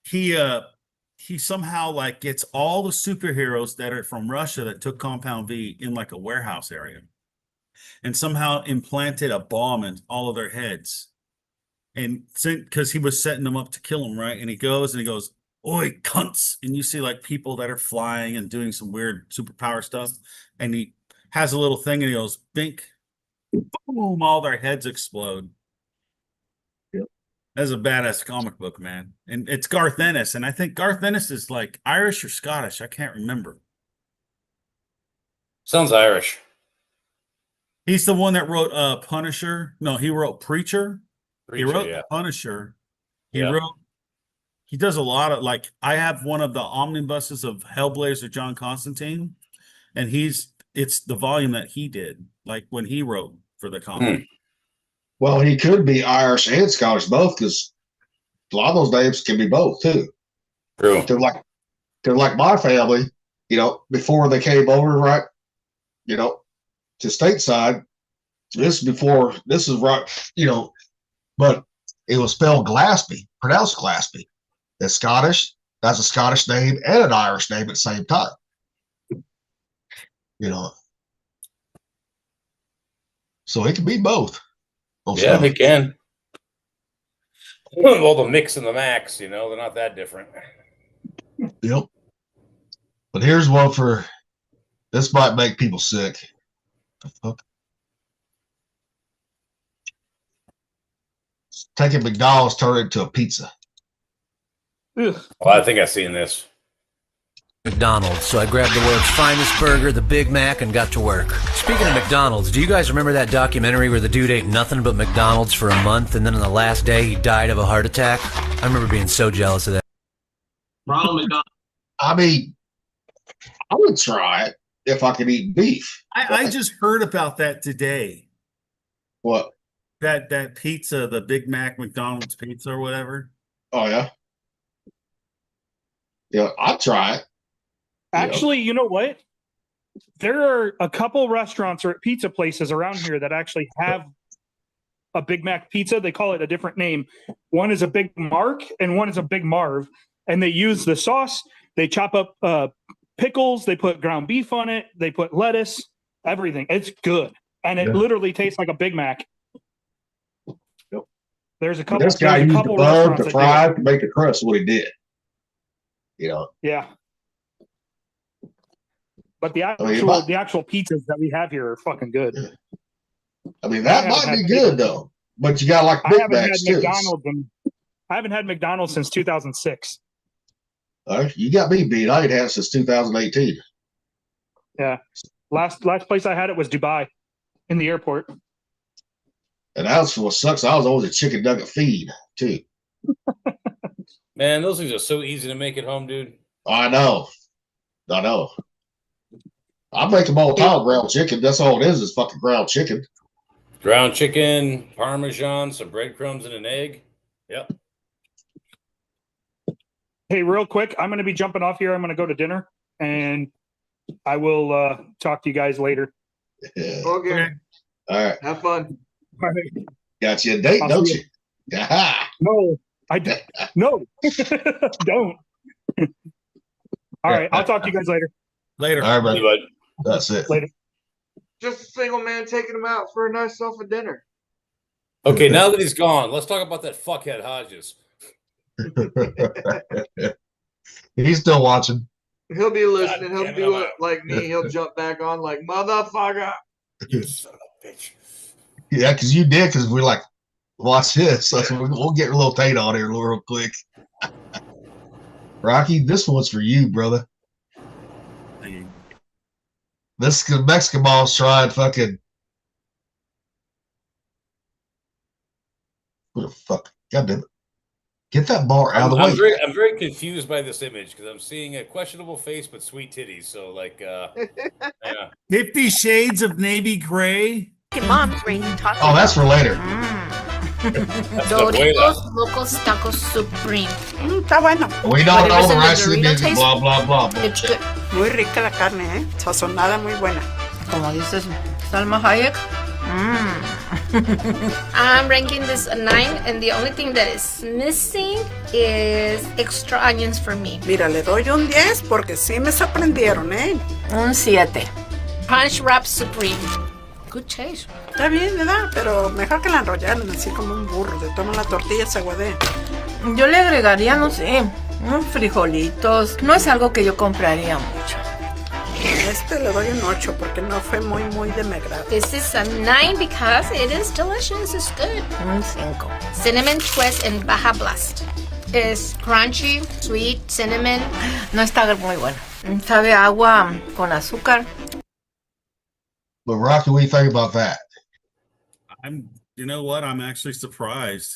he somehow, like, gets all the superheroes that are from Russia that took Compound V in, like, a warehouse area, and somehow implanted a bomb in all of their heads. And because he was setting them up to kill them, right? And he goes, "Oi, cunts!" And you see like people that are flying and doing some weird superpower stuff. And he has a little thing and he goes, "Bink," boom, all their heads explode. Yep. That's a badass comic book, man. And it's Garth Ennis. And I think Garth Ennis is like Irish or Scottish. I can't remember. Sounds Irish. He's the one that wrote Punisher. No, he wrote Preacher. He wrote yeah. Punisher. Yeah. He does a lot of, like, I have one of the omnibuses of Hellblazer John Constantine, and it's the volume that he did, like when he wrote for the comic. Well, he could be Irish and Scottish both, because a lot of those names can be both too. True. They're like my family, you know, before they came over, right? You know, to stateside. This is right, you know, but it was spelled Glaspie, pronounced Glaspie. That's Scottish. That's a Scottish name and an Irish name at the same time. You know, so it can be both. Yeah, it can. Well, the mix and the max, you know, they're not that different. Yep. But here's one for this might make people sick. The fuck? Taking McDonald's, turn it into a pizza. Well, I think I've seen this. McDonald's, so I grabbed the world's finest burger, the Big Mac, and got to work. Speaking of McDonald's, do you guys remember that documentary where the dude ate nothing but McDonald's for a month, and then on the last day he died of a heart attack? I remember being so jealous of that. Ronald McDonald. I mean, I would try it if I could eat beef. I just heard about that today. What? That pizza, the Big Mac McDonald's pizza or whatever. Oh, yeah? Yeah, I'd try it. Actually, you know what? There are a couple restaurants or pizza places around here that actually have a Big Mac pizza. They call it a different name. One is a Big Mark and one is a Big Marv. And they use the sauce. They chop up pickles. They put ground beef on it. They put lettuce, everything. It's good. And it literally tastes like a Big Mac. Yep. There's a couple. This guy used the bun to fry to make the crust. What he did. You know. Yeah. But the actual pizzas that we have here are fucking good. I mean, that might be good though. But you got like Big Macs too. I haven't had McDonald's since 2006. You got me beat. I ain't had it since 2018. Yeah. Last place I had it was Dubai in the airport. And that's what sucks. I was always a chicken nugget feed too. Man, those things are so easy to make at home, dude. I know. I make them all the time, ground chicken. That's all it is fucking ground chicken. Ground chicken, Parmesan, some breadcrumbs, and an egg. Yep. Hey, real quick, I'm going to be jumping off here. I'm going to go to dinner, and I will talk to you guys later. Yeah. Okay. All right. Have fun. All right. Got you a date, don't you? Yeah. No, No, don't. All right, I'll talk to you guys later. Later. All right, Hey, buddy. bud. That's it. Later. Just a single man taking him out for a nice self a dinner. Okay, now that he's gone, let's talk about that fuckhead Hodges. He's still watching. He'll be listening. God He'll damn it, do I'm it out. like me. He'll jump back on like motherfucker. You son of a bitch. Yeah, because you did. Because we're like, watch this. So we'll get a little Tate on here real quick. Rocky, this one's for you, brother. This Mexican ball's trying fucking. What the fuck? God damn it. Get that bar out of the way. I'm very confused by this image because I'm seeing a questionable face but sweet titties. So like, yeah. 50 Shades of Navy Gray. Mom's bringing tacos. Oh, that's for later. Doritos Locos Tacos Supreme. Está bueno. We don't know the Whatever's in rest of the Dorito music, taste, blah, blah, blah. It's good. Muy rica la carne, ¿eh? Sazonada, muy buena. Como dices Salma Hayek. I'm ranking this a 9, and the only thing that is missing is extra onions for me. Mira, le doy un 10 porque sí me sorprendieron, ¿eh? Un 7. Punch Wrap Supreme. Good taste. Está bien, ¿verdad? Pero mejor que la enrollaran así como un burro. Le toman la tortilla y se aguadea. Yo le agregaría, no sé, unos frijolitos. No es algo que yo compraría mucho. Este le doy un 8 porque no fue muy de mi agrado. This is a 9 because it is delicious. It's good. Un 5. Cinnamon Twist and Baja Blast. Es crunchy, sweet, cinnamon. No está muy bueno. Sabe a agua con azúcar. But Rocky, what do you think about that? You know what? I'm actually surprised.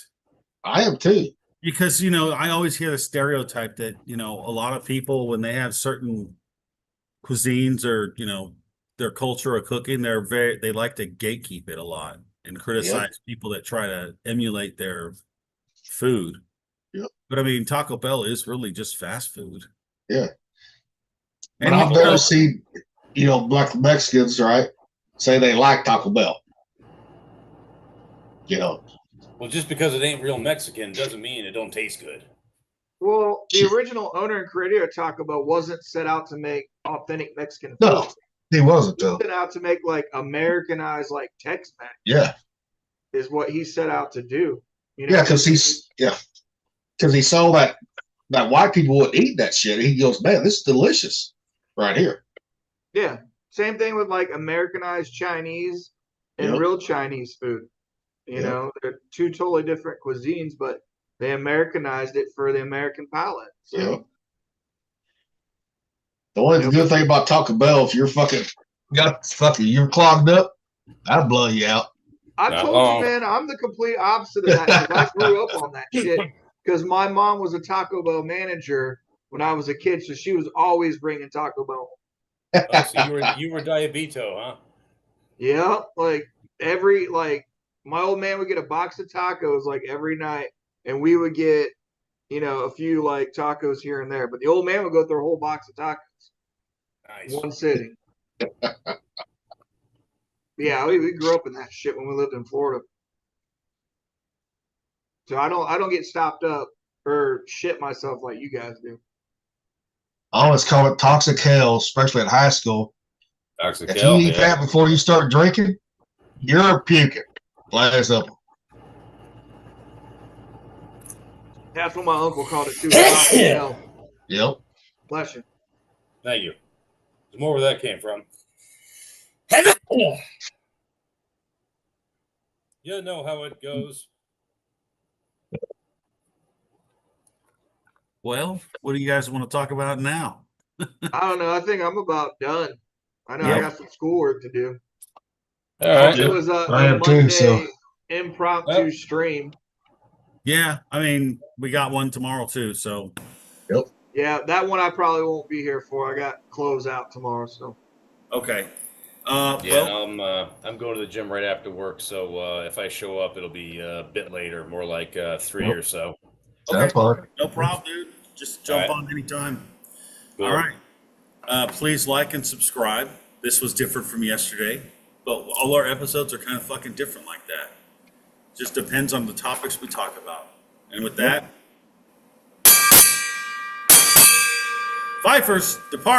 I am too. Because, you know, I always hear the stereotype that, you know, a lot of people, when they have certain cuisines or, you know, their culture of cooking, they like to gatekeep it a lot and criticize people that try to emulate their food. Yep. But I mean, Taco Bell is really just fast food. Yeah. But And I've you know- never seen, you know, black Mexicans, right, say they like Taco Bell. You know, Well, just because it ain't real Mexican doesn't mean it don't taste good. Well, the original owner and creator of Taco Bell wasn't set out to make authentic Mexican food. no, he wasn't He though. set out to make like Americanized, like Tex-Mex. Yeah, Is what he set out to do. You yeah, because he saw that white people would eat that shit. He goes, man, this is delicious, right here. Yeah. Same thing with like Americanized Chinese and Yep. real Chinese food. You Yep. know, they're two totally different cuisines, but they Americanized it for the American palate. So Yep. The only good thing about Taco Bell, if you're you're clogged up, that'll blow you out. I told you, man, I'm the complete opposite of that. 'Cause I grew up on that shit. Because my mom was a Taco Bell manager when I was a kid, so she was always bringing Taco Bell. Oh, so you were diabito, huh? Yeah, like my old man would get a box of tacos like every night, and we would get, you know, a few like tacos here and there. But the old man would go through a whole box of tacos. Nice. One sitting. Yeah, we grew up in that shit when we lived in Florida. So I don't get stopped up or shit myself like you guys do. I always call it toxic hell, especially in high school. Toxic If hell, you eat yeah. that before you start drinking, you're puking. Plain and simple. That's what my uncle called it too. Toxic hell. Yep. Bless you. Thank you. There's more where that came from. You know how it goes. Well, what do you guys want to talk about now? I don't know. I think I'm about done. I know I Yep. got some schoolwork to do. All right. It was a I am too, Monday so. impromptu stream. Yeah, I mean, we got one tomorrow too, so Yep. Yeah, that one I probably won't be here for. I got close out tomorrow, so okay. Yeah, Well, I'm going to the gym right after work, so if I show up, it'll be a bit later, more like 3 Yep. or so. That's fine. no problem, dude. Just jump All right. on anytime. Cool. All right. Please like and subscribe. This was different from yesterday, but all our episodes are kind of fucking different like that. Just depends on the topics we talk about. And with that, Fifers departing.